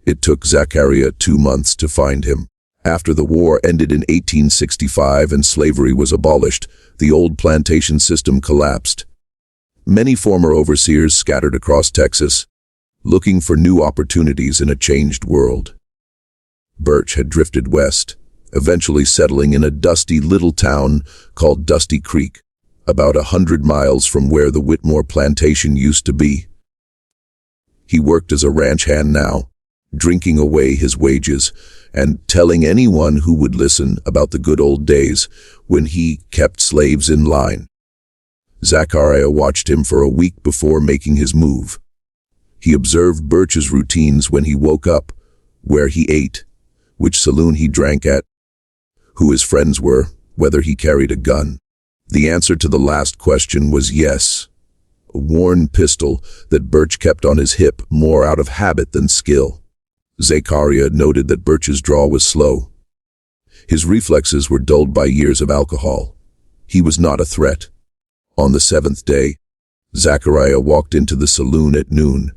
It took Zachariah 2 months to find him. After the war ended in 1865 and slavery was abolished, the old plantation system collapsed. Many former overseers scattered across Texas, looking for new opportunities in a changed world. Birch had drifted west, eventually settling in a dusty little town called Dusty Creek, about 100 miles from where the Whitmore plantation used to be. He worked as a ranch hand now, drinking away his wages and telling anyone who would listen about the good old days when he kept slaves in line. Zachariah watched him for a week before making his move. He observed Birch's routines when he woke up, where he ate, which saloon he drank at, who his friends were, whether he carried a gun. The answer to the last question was yes. A worn pistol that Birch kept on his hip more out of habit than skill. Zachariah noted that Birch's draw was slow. His reflexes were dulled by years of alcohol. He was not a threat. On the 7th day, Zachariah walked into the saloon at noon.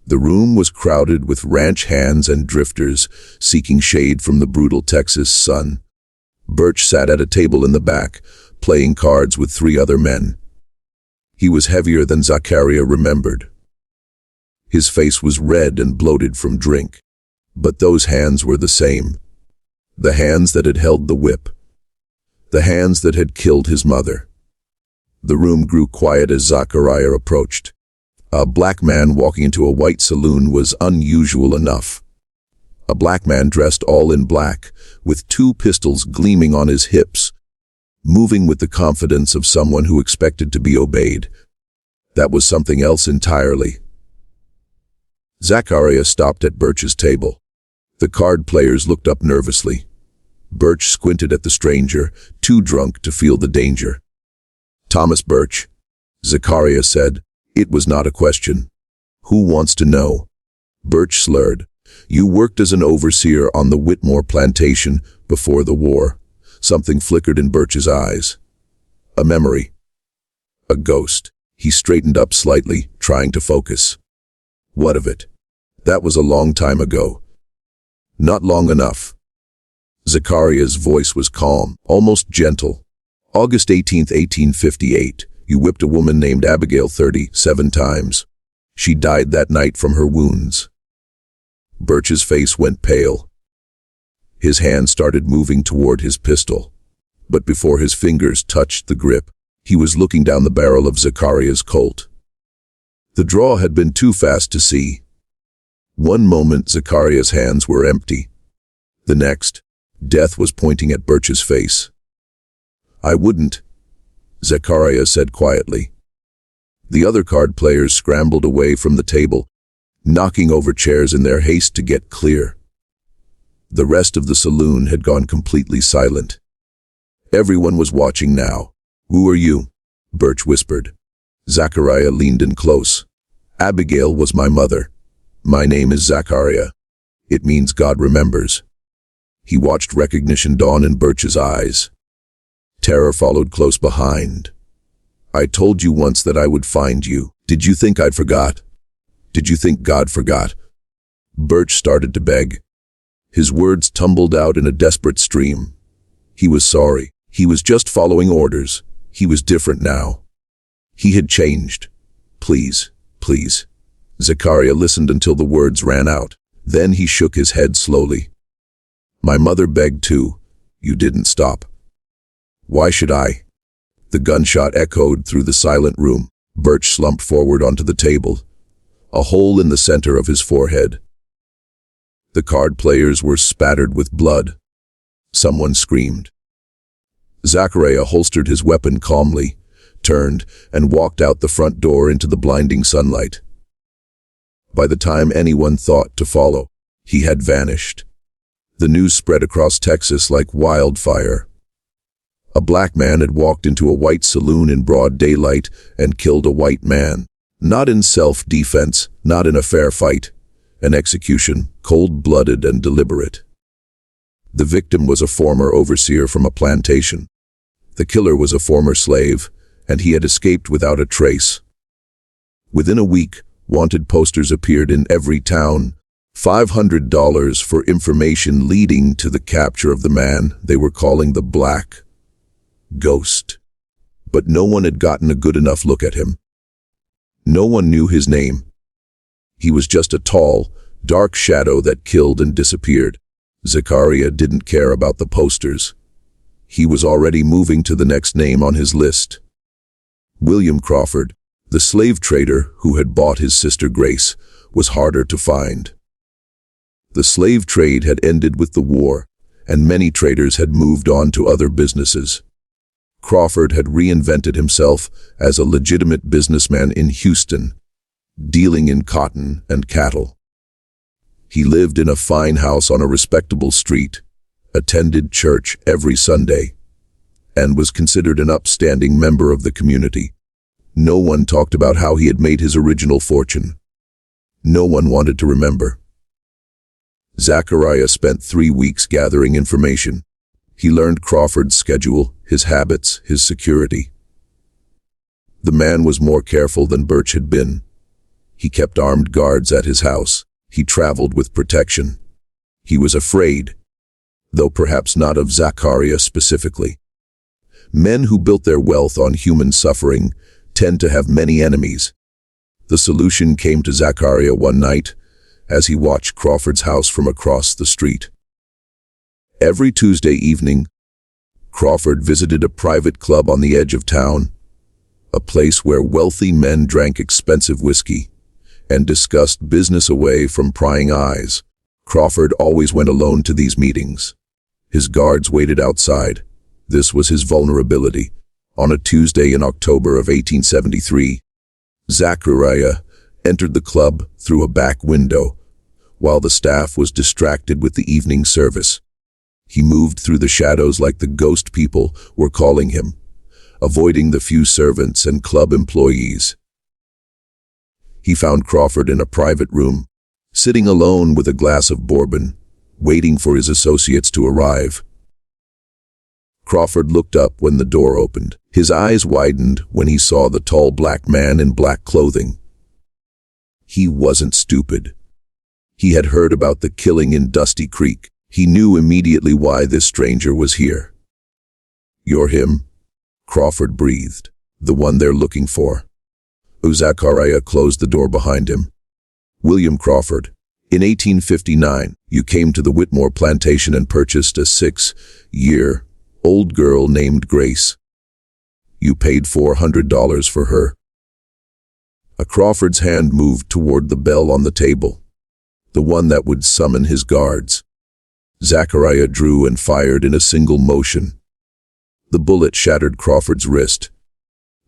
The room was crowded with ranch hands and drifters seeking shade from the brutal Texas sun. Birch sat at a table in the back, playing cards with 3 other men. He was heavier than Zachariah remembered. His face was red and bloated from drink, but those hands were the same. The hands that had held the whip. The hands that had killed his mother. The room grew quiet as Zachariah approached. A black man walking into a white saloon was unusual enough. A black man dressed all in black, with 2 pistols gleaming on his hips, moving with the confidence of someone who expected to be obeyed. That was something else entirely. Zachariah stopped at Birch's table. The card players looked up nervously. Birch squinted at the stranger, too drunk to feel the danger. Thomas Birch, Zachariah said. It was not a question. Who wants to know? Birch slurred. You worked as an overseer on the Whitmore plantation before the war. Something flickered in Birch's eyes. A memory. A ghost. He straightened up slightly, trying to focus. What of it? That was a long time ago. Not long enough. Zachariah's voice was calm, almost gentle. August 18, 1858, you whipped a woman named Abigail 37 times. She died that night from her wounds. Birch's face went pale. His hand started moving toward his pistol, but before his fingers touched the grip, he was looking down the barrel of Zachariah's Colt. The draw had been too fast to see. One moment Zachariah's hands were empty. The next, death was pointing at Birch's face. I wouldn't, Zachariah said quietly. The other card players scrambled away from the table, knocking over chairs in their haste to get clear. The rest of the saloon had gone completely silent. Everyone was watching now. Who are you? Birch whispered. Zachariah leaned in close. Abigail was my mother. My name is Zachariah. It means God remembers. He watched recognition dawn in Birch's eyes. Terror followed close behind. I told you once that I would find you. Did you think I'd forgot? Did you think God forgot? Birch started to beg. His words tumbled out in a desperate stream. He was sorry. He was just following orders. He was different now. He had changed. Please, please. Zachariah listened until the words ran out. Then he shook his head slowly. My mother begged too. You didn't stop. Why should I? The gunshot echoed through the silent room. Birch slumped forward onto the table, a hole in the center of his forehead. The card players were spattered with blood. Someone screamed. Zachariah holstered his weapon calmly, turned, and walked out the front door into the blinding sunlight. By the time anyone thought to follow, he had vanished. The news spread across Texas like wildfire. A black man had walked into a white saloon in broad daylight and killed a white man. Not in self-defense, not in a fair fight. An execution, cold-blooded and deliberate. The victim was a former overseer from a plantation. The killer was a former slave, and he had escaped without a trace. Within a week, wanted posters appeared in every town. $500 for information leading to the capture of the man they were calling the Black Ghost. But no one had gotten a good enough look at him. No one knew his name. He was just a tall, dark shadow that killed and disappeared. Zachariah didn't care about the posters. He was already moving to the next name on his list. William Crawford, the slave trader who had bought his sister Grace, was harder to find. The slave trade had ended with the war, and many traders had moved on to other businesses. Crawford had reinvented himself as a legitimate businessman in Houston, dealing in cotton and cattle. He lived in a fine house on a respectable street, attended church every Sunday, and was considered an upstanding member of the community. No one talked about how he had made his original fortune. No one wanted to remember. Zachariah spent 3 weeks gathering information. He learned Crawford's schedule, his habits, his security. The man was more careful than Birch had been. He kept armed guards at his house. He traveled with protection. He was afraid, though perhaps not of Zachariah specifically. Men who built their wealth on human suffering tend to have many enemies. The solution came to Zachariah one night as he watched Crawford's house from across the street. Every Tuesday evening, Crawford visited a private club on the edge of town, a place where wealthy men drank expensive whiskey and discussed business away from prying eyes. Crawford always went alone to these meetings. His guards waited outside. This was his vulnerability. On a Tuesday in October of 1873, Zachariah entered the club through a back window, while the staff was distracted with the evening service. He moved through the shadows like the ghost people were calling him, avoiding the few servants and club employees. He found Crawford in a private room, sitting alone with a glass of bourbon, waiting for his associates to arrive. Crawford looked up when the door opened. His eyes widened when he saw the tall black man in black clothing. He wasn't stupid. He had heard about the killing in Dusty Creek. He knew immediately why this stranger was here. You're him? Crawford breathed. The one they're looking for. Zachariah closed the door behind him. William Crawford. In 1859, you came to the Whitmore plantation and purchased a 6-year-old girl named Grace. You paid $400 for her. Crawford's hand moved toward the bell on the table, the one that would summon his guards. Zachariah drew and fired in a single motion. The bullet shattered Crawford's wrist.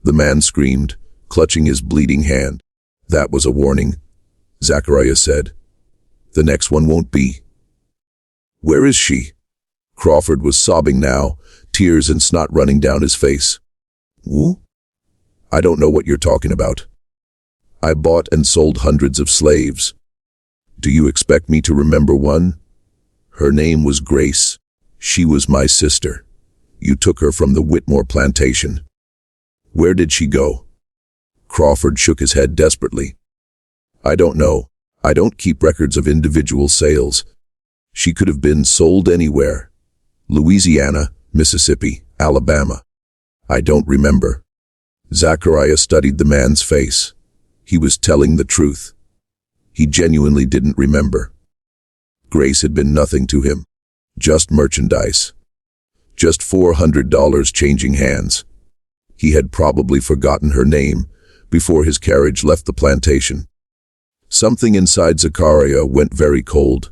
The man screamed, clutching his bleeding hand. That was a warning, Zachariah said. The next one won't be. Where is she? Crawford was sobbing now, tears and snot running down his face. Who? I don't know what you're talking about. I bought and sold hundreds of slaves. Do you expect me to remember one? Her name was Grace. She was my sister. You took her from the Whitmore plantation. Where did she go? Crawford shook his head desperately. I don't know. I don't keep records of individual sales. She could have been sold anywhere. Louisiana, Mississippi, Alabama. I don't remember. Zachariah studied the man's face. He was telling the truth. He genuinely didn't remember. Grace had been nothing to him. Just merchandise. Just $400 changing hands. He had probably forgotten her name before his carriage left the plantation. Something inside Zachariah went very cold.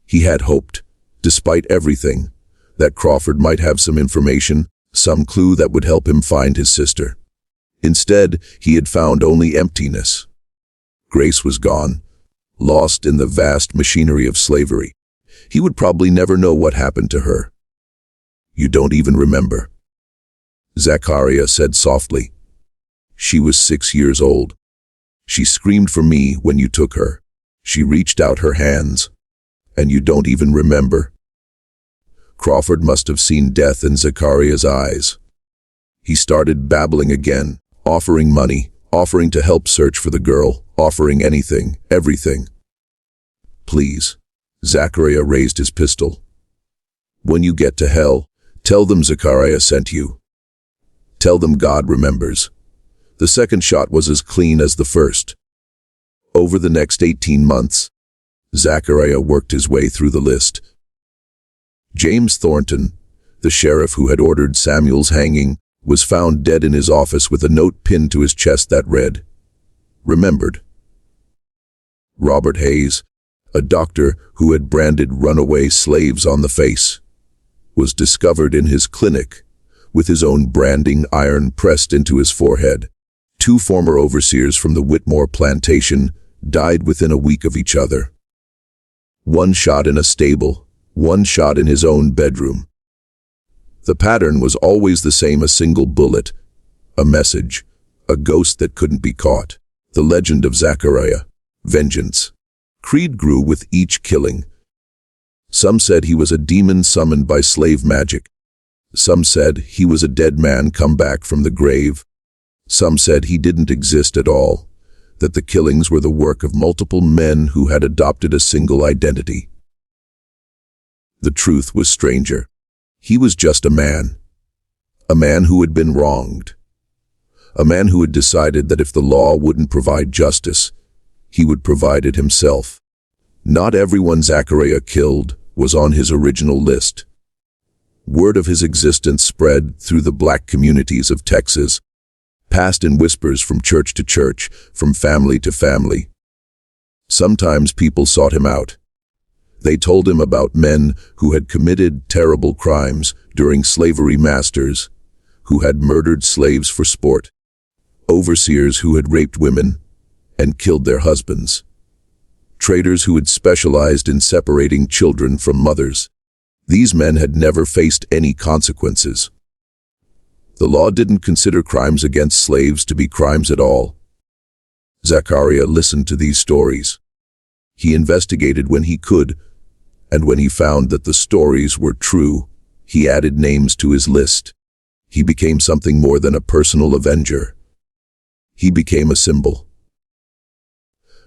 He had hoped, despite everything, that Crawford might have some information, some clue that would help him find his sister. Instead, he had found only emptiness. Grace was gone, lost in the vast machinery of slavery. He would probably never know what happened to her. You don't even remember. Zachariah said softly. She was 6 years old. She screamed for me when you took her. She reached out her hands. And you don't even remember? Crawford must have seen death in Zachariah's eyes. He started babbling again, offering money, offering to help search for the girl, offering anything, everything. Please. Zachariah raised his pistol. When you get to hell, tell them Zachariah sent you. Tell them God remembers. The second shot was as clean as the first. Over the next 18 months, Zachariah worked his way through the list. James Thornton, the sheriff who had ordered Samuel's hanging, was found dead in his office with a note pinned to his chest that read, "Remembered." Robert Hayes, a doctor who had branded runaway slaves on the face, was discovered in his clinic with his own branding iron pressed into his forehead. 2 former overseers from the Whitmore plantation died within a week of each other. 1 shot in a stable, 1 shot in his own bedroom. The pattern was always the same: a single bullet, a message, a ghost that couldn't be caught. The legend of Zachariah, vengeance. Creed grew with each killing. Some said he was a demon summoned by slave magic. Some said he was a dead man come back from the grave. Some said he didn't exist at all, that the killings were the work of multiple men who had adopted a single identity. The truth was stranger. He was just a man who had been wronged, a man who had decided that if the law wouldn't provide justice, he would provide it himself. Not everyone Zachariah killed was on his original list. Word of his existence spread through the black communities of Texas, passed in whispers from church to church, from family to family. Sometimes people sought him out. They told him about men who had committed terrible crimes during slavery masters, who had murdered slaves for sport, overseers who had raped women and killed their husbands, traders who had specialized in separating children from mothers. These men had never faced any consequences. The law didn't consider crimes against slaves to be crimes at all. Zachariah listened to these stories. He investigated when he could, and when he found that the stories were true, he added names to his list. He became something more than a personal avenger. He became a symbol.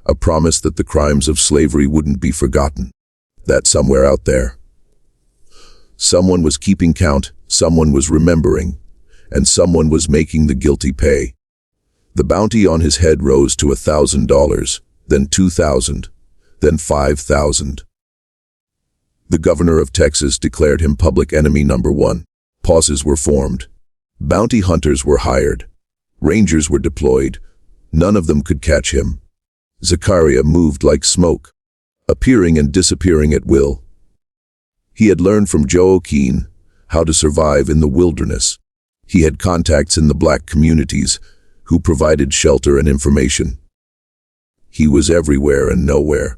A promise that the crimes of slavery wouldn't be forgotten. That somewhere out there, someone was keeping count, someone was remembering, and someone was making the guilty pay. The bounty on his head rose to $1,000, then $2,000, then $5,000. The governor of Texas declared him public enemy number 1. Pauses were formed. Bounty hunters were hired. Rangers were deployed. None of them could catch him. Zachariah moved like smoke, appearing and disappearing at will. He had learned from Joe O'Keene how to survive in the wilderness. He had contacts in the black communities who provided shelter and information. He was everywhere and nowhere.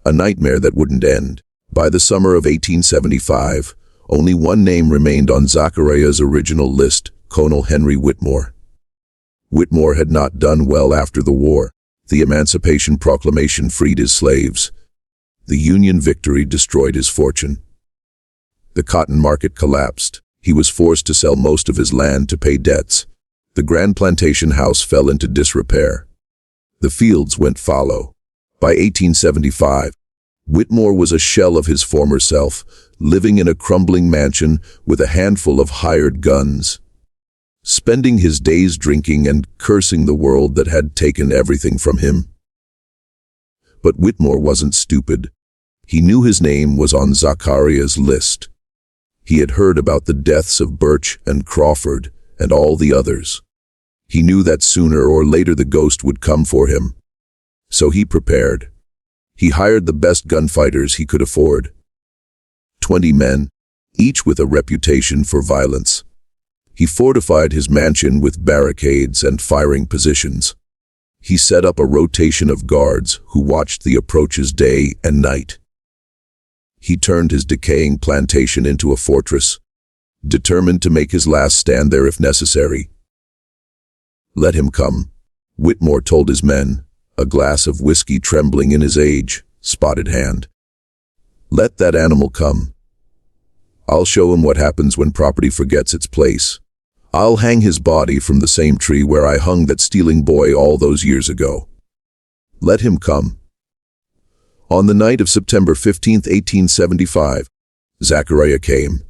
A nightmare that wouldn't end. By the summer of 1875, only one name remained on Zachariah's original list: Colonel Henry Whitmore. Whitmore had not done well after the war. The Emancipation Proclamation freed his slaves. The Union victory destroyed his fortune. The cotton market collapsed. He was forced to sell most of his land to pay debts. The grand plantation house fell into disrepair. The fields went fallow. By 1875, Whitmore was a shell of his former self, living in a crumbling mansion with a handful of hired guns, spending his days drinking and cursing the world that had taken everything from him. But Whitmore wasn't stupid. He knew his name was on Zachariah's list. He had heard about the deaths of Birch and Crawford and all the others. He knew that sooner or later the ghost would come for him. So he prepared. He hired the best gunfighters he could afford. 20 men, each with a reputation for violence. He fortified his mansion with barricades and firing positions. He set up a rotation of guards who watched the approaches day and night. He turned his decaying plantation into a fortress, determined to make his last stand there if necessary. "Let him come," Whitmore told his men, a glass of whiskey trembling in his spotted hand. "Let that animal come. I'll show him what happens when property forgets its place. I'll hang his body from the same tree where I hung that stealing boy all those years ago. Let him come." On the night of September 15, 1875, Zachariah came.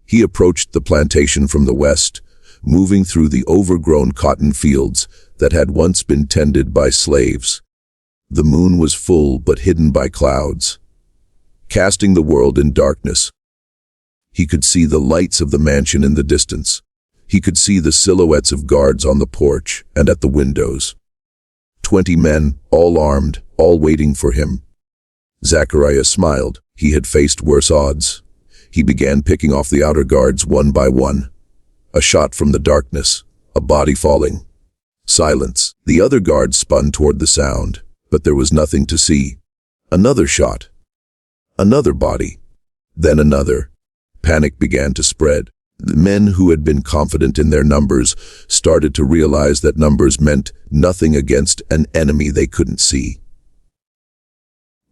He approached the plantation from the west, moving through the overgrown cotton fields that had once been tended by slaves. The moon was full but hidden by clouds, casting the world in darkness. He could see the lights of the mansion in the distance. He could see the silhouettes of guards on the porch and at the windows. 20 men, all armed, all waiting for him. Zachariah smiled. He had faced worse odds. He began picking off the outer guards one by one. A shot from the darkness, a body falling. Silence. The other guards spun toward the sound, but there was nothing to see. Another shot. Another body. Then another. Panic began to spread. The men who had been confident in their numbers started to realize that numbers meant nothing against an enemy they couldn't see.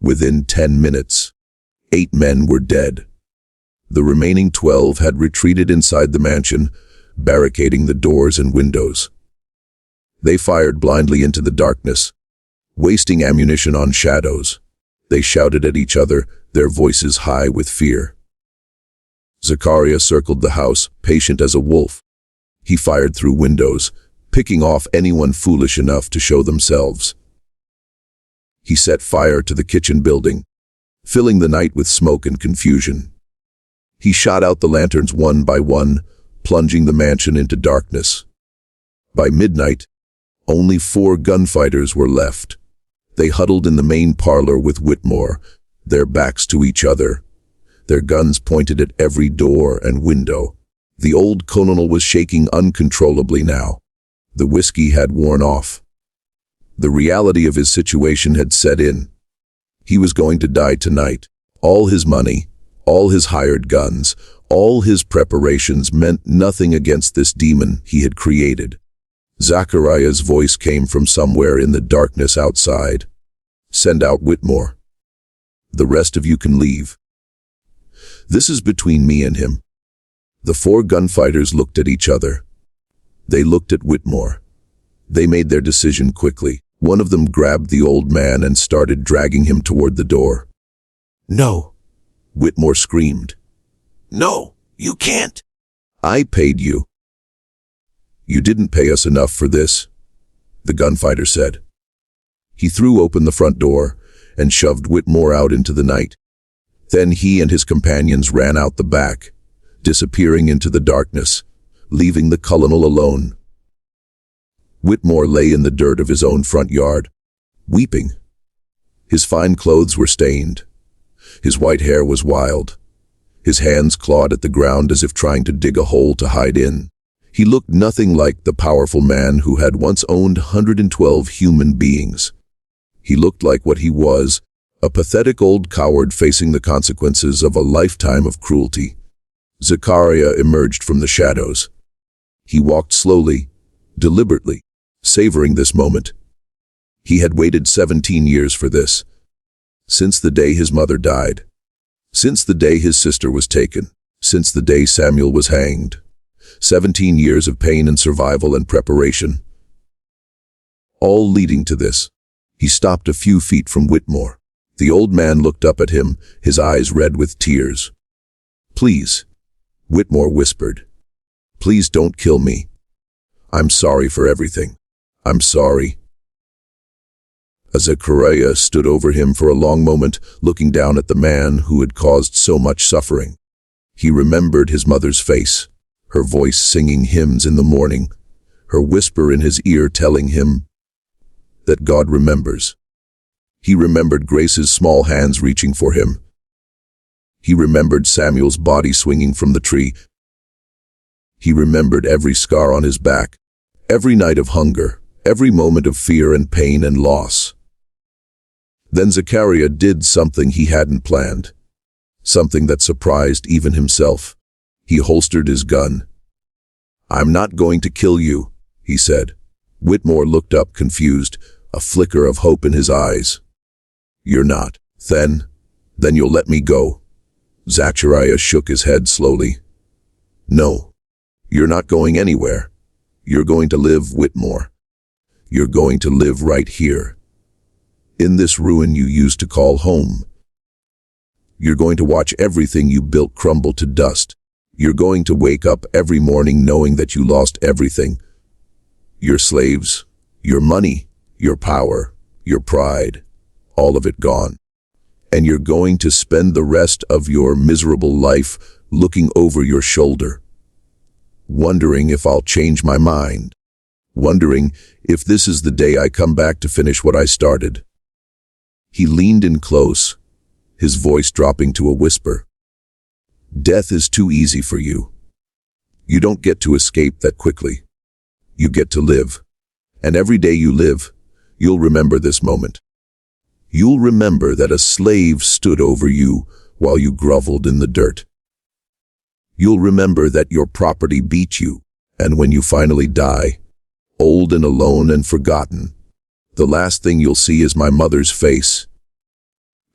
Within 10 minutes, 8 men were dead. The remaining 12 had retreated inside the mansion, barricading the doors and windows. They fired blindly into the darkness, wasting ammunition on shadows. They shouted at each other, their voices high with fear. Zachariah circled the house, patient as a wolf. He fired through windows, picking off anyone foolish enough to show themselves. He set fire to the kitchen building, filling the night with smoke and confusion. He shot out the lanterns one by one, plunging the mansion into darkness. By midnight, only 4 gunfighters were left. They huddled in the main parlor with Whitmore, their backs to each other, their guns pointed at every door and window. The old colonel was shaking uncontrollably now. The whiskey had worn off. The reality of his situation had set in. He was going to die tonight. All his money, all his hired guns, all his preparations meant nothing against this demon he had created. Zachariah's voice came from somewhere in the darkness outside. "Send out Whitmore. The rest of you can leave. This is between me and him." The 4 gunfighters looked at each other. They looked at Whitmore. They made their decision quickly. One of them grabbed the old man and started dragging him toward the door. "No!" Whitmore screamed. "No, you can't. I paid you." "You didn't pay us enough for this," the gunfighter said. He threw open the front door and shoved Whitmore out into the night. Then he and his companions ran out the back, disappearing into the darkness, leaving the colonel alone. Whitmore lay in the dirt of his own front yard, weeping. His fine clothes were stained. His white hair was wild. His hands clawed at the ground as if trying to dig a hole to hide in. He looked nothing like the powerful man who had once owned 112 human beings. He looked like what he was, a pathetic old coward facing the consequences of a lifetime of cruelty. Zachariah emerged from the shadows. He walked slowly, deliberately, savoring this moment. He had waited 17 years for this. Since the day his mother died. Since the day his sister was taken. Since the day Samuel was hanged. 17 years of pain and survival and preparation. All leading to this. He stopped a few feet from Whitmore. The old man looked up at him, his eyes red with tears. "Please," Whitmore whispered. "Please don't kill me. I'm sorry for everything. I'm sorry." Zachariah stood over him for a long moment, looking down at the man who had caused so much suffering. He remembered his mother's face, her voice singing hymns in the morning, her whisper in his ear telling him that God remembers. He remembered Grace's small hands reaching for him. He remembered Samuel's body swinging from the tree. He remembered every scar on his back, every night of hunger, every moment of fear and pain and loss. Then Zachariah did something he hadn't planned, something that surprised even himself. He holstered his gun. "I'm not going to kill you," he said. Whitmore looked up confused, a flicker of hope in his eyes. "You're not. Then you'll let me go." Zachariah shook his head slowly. "No, you're not going anywhere. You're going to live, Whitmore. You're going to live right here, in this ruin you used to call home. You're going to watch everything you built crumble to dust. You're going to wake up every morning knowing that you lost everything. Your slaves, your money, your power, your pride, all of it gone. And you're going to spend the rest of your miserable life looking over your shoulder, wondering if I'll change my mind, wondering if this is the day I come back to finish what I started." He leaned in close, his voice dropping to a whisper. "Death is too easy for you. You don't get to escape that quickly. You get to live. And every day you live, you'll remember this moment. You'll remember that a slave stood over you while you groveled in the dirt. You'll remember that your property beat you, and when you finally die, old and alone and forgotten, the last thing you'll see is my mother's face.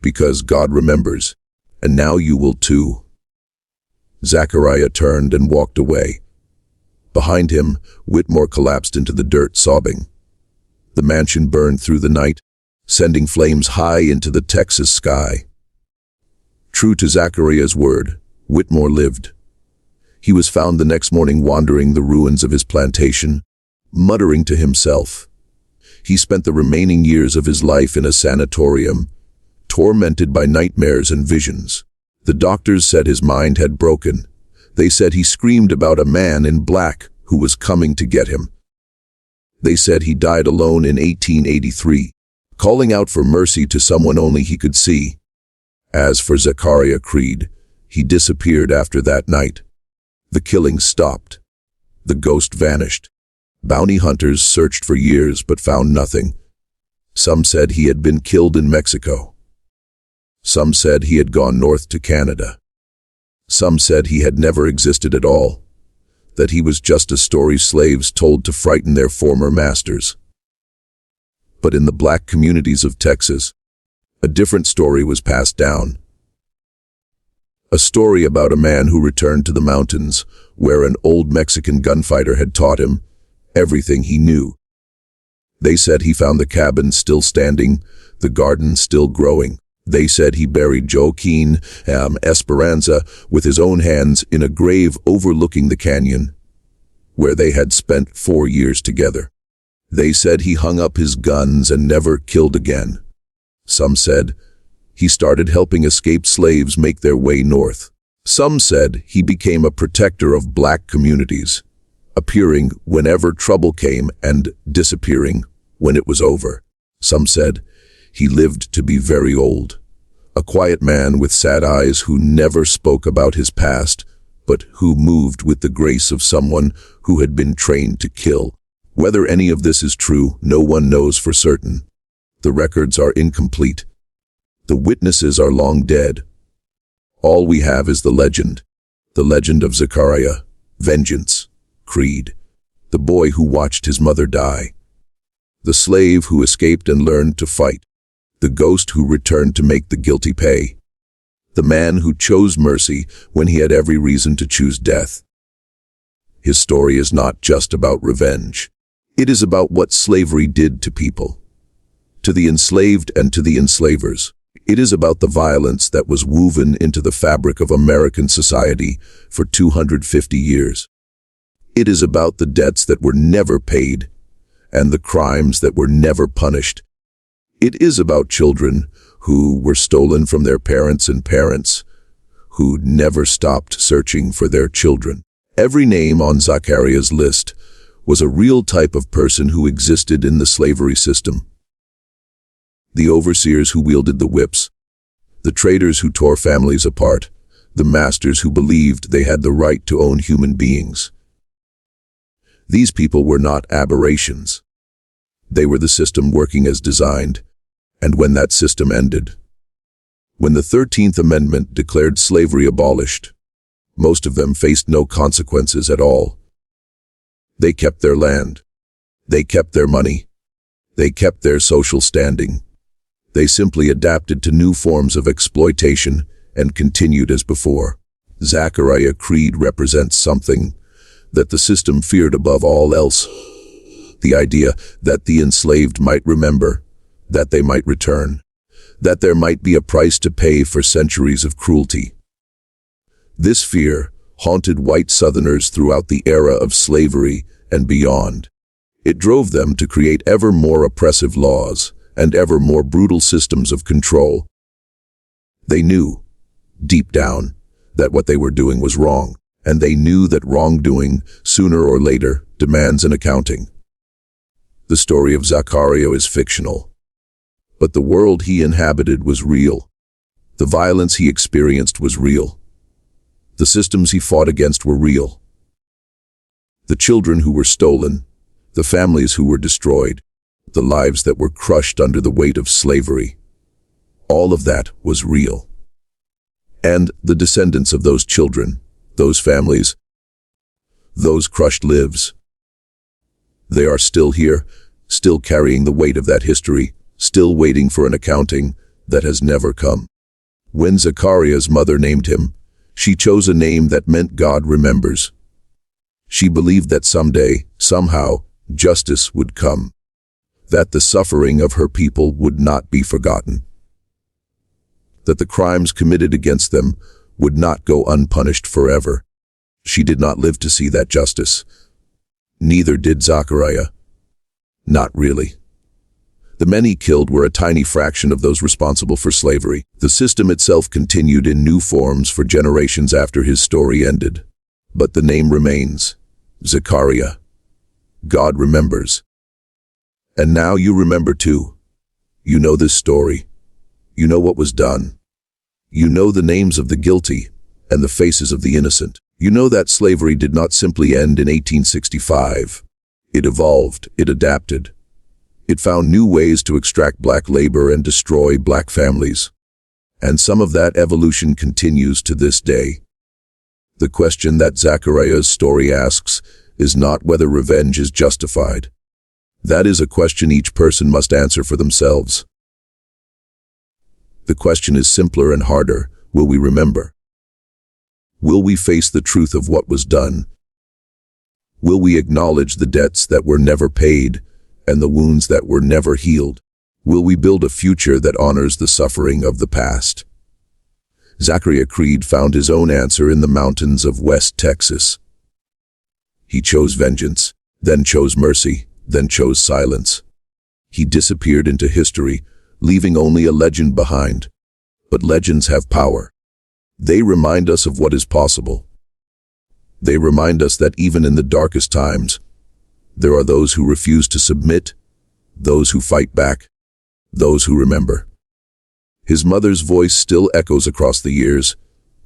Because God remembers, and now you will too." Zachariah turned and walked away. Behind him, Whitmore collapsed into the dirt, sobbing. The mansion burned through the night, sending flames high into the Texas sky. True to Zachariah's word, Whitmore lived. He was found the next morning wandering the ruins of his plantation, muttering to himself. He spent the remaining years of his life in a sanatorium, tormented by nightmares and visions. The doctors said his mind had broken. They said he screamed about a man in black who was coming to get him. They said he died alone in 1883, calling out for mercy to someone only he could see. As for Zachariah Creed, he disappeared after that night. The killing stopped. The ghost vanished. Bounty hunters searched for years but found nothing. Some said he had been killed in Mexico. Some said he had gone north to Canada. Some said he had never existed at all, that he was just a story slaves told to frighten their former masters. But in the black communities of Texas, a different story was passed down. A story about a man who returned to the mountains, where an old Mexican gunfighter had taught him everything he knew. They said he found the cabin still standing, the garden still growing. They said he buried Joaquin Esperanza with his own hands in a grave overlooking the canyon, where they had spent 4 years together. They said he hung up his guns and never killed again. Some said he started helping escaped slaves make their way north. Some said he became a protector of black communities, appearing whenever trouble came and disappearing when it was over. Some said he lived to be very old, a quiet man with sad eyes who never spoke about his past, but who moved with the grace of someone who had been trained to kill. Whether any of this is true, no one knows for certain. The records are incomplete. The witnesses are long dead. All we have is the legend of Zachariah, Vengeance, Creed, the boy who watched his mother die, the slave who escaped and learned to fight, the ghost who returned to make the guilty pay, the man who chose mercy when he had every reason to choose death. His story is not just about revenge. It is about what slavery did to people, to the enslaved and to the enslavers. It is about the violence that was woven into the fabric of American society for 250 years. It is about the debts that were never paid and the crimes that were never punished. It is about children who were stolen from their parents and parents who never stopped searching for their children. Every name on Zachariah's list was a real type of person who existed in the slavery system. The overseers who wielded the whips, the traders who tore families apart, the masters who believed they had the right to own human beings. These people were not aberrations. They were the system working as designed, and when that system ended, when the 13th Amendment declared slavery abolished, most of them faced no consequences at all. They kept their land. They kept their money. They kept their social standing. They simply adapted to new forms of exploitation and continued as before. Zachariah Creed represents something that the system feared above all else. The idea that the enslaved might remember, that they might return, that there might be a price to pay for centuries of cruelty. This fear haunted white Southerners throughout the era of slavery and beyond. It drove them to create ever more oppressive laws and ever more brutal systems of control. They knew, deep down, that what they were doing was wrong, and they knew that wrongdoing, sooner or later, demands an accounting. The story of Zachariah is fictional, but the world he inhabited was real. The violence he experienced was real. The systems he fought against were real. The children who were stolen, the families who were destroyed, the lives that were crushed under the weight of slavery, all of that was real. And the descendants of those children, those families, those crushed lives, they are still here, still carrying the weight of that history, still waiting for an accounting that has never come. When Zachariah's mother named him, she chose a name that meant God remembers. She believed that someday, somehow, justice would come, that the suffering of her people would not be forgotten, that the crimes committed against them would not go unpunished forever. She did not live to see that justice. Neither did Zachariah. Not really. The men he killed were a tiny fraction of those responsible for slavery. The system itself continued in new forms for generations after his story ended. But the name remains, Zachariah. God remembers. And now you remember too. You know this story. You know what was done. You know the names of the guilty and the faces of the innocent. You know that slavery did not simply end in 1865. It evolved, it adapted. It found new ways to extract black labor and destroy black families. And some of that evolution continues to this day. The question that Zachariah's story asks is not whether revenge is justified. That is a question each person must answer for themselves. The question is simpler and harder. Will we remember? Will we face the truth of what was done? Will we acknowledge the debts that were never paid and the wounds that were never healed? Will we build a future that honors the suffering of the past? Zachariah Creed found his own answer in the mountains of West Texas. He chose vengeance, then chose mercy, then chose silence. He disappeared into history, leaving only a legend behind. But legends have power. They remind us of what is possible. They remind us that even in the darkest times, there are those who refuse to submit, those who fight back, those who remember. His mother's voice still echoes across the years.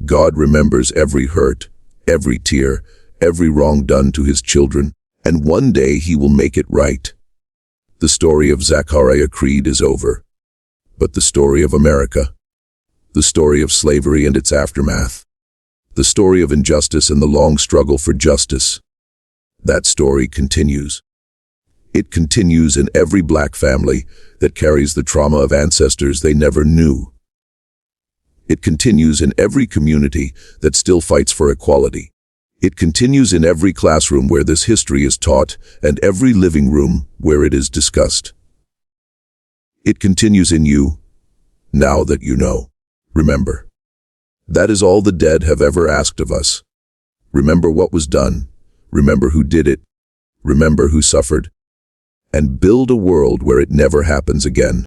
God remembers every hurt, every tear, every wrong done to his children, and one day he will make it right. The story of Zachariah Creed is over. But the story of America, the story of slavery and its aftermath, the story of injustice and the long struggle for justice, that story continues. It continues in every black family that carries the trauma of ancestors they never knew. It continues in every community that still fights for equality. It continues in every classroom where this history is taught and every living room where it is discussed. It continues in you, now that you know. Remember, that is all the dead have ever asked of us. Remember what was done, remember who did it, remember who suffered, and build a world where it never happens again.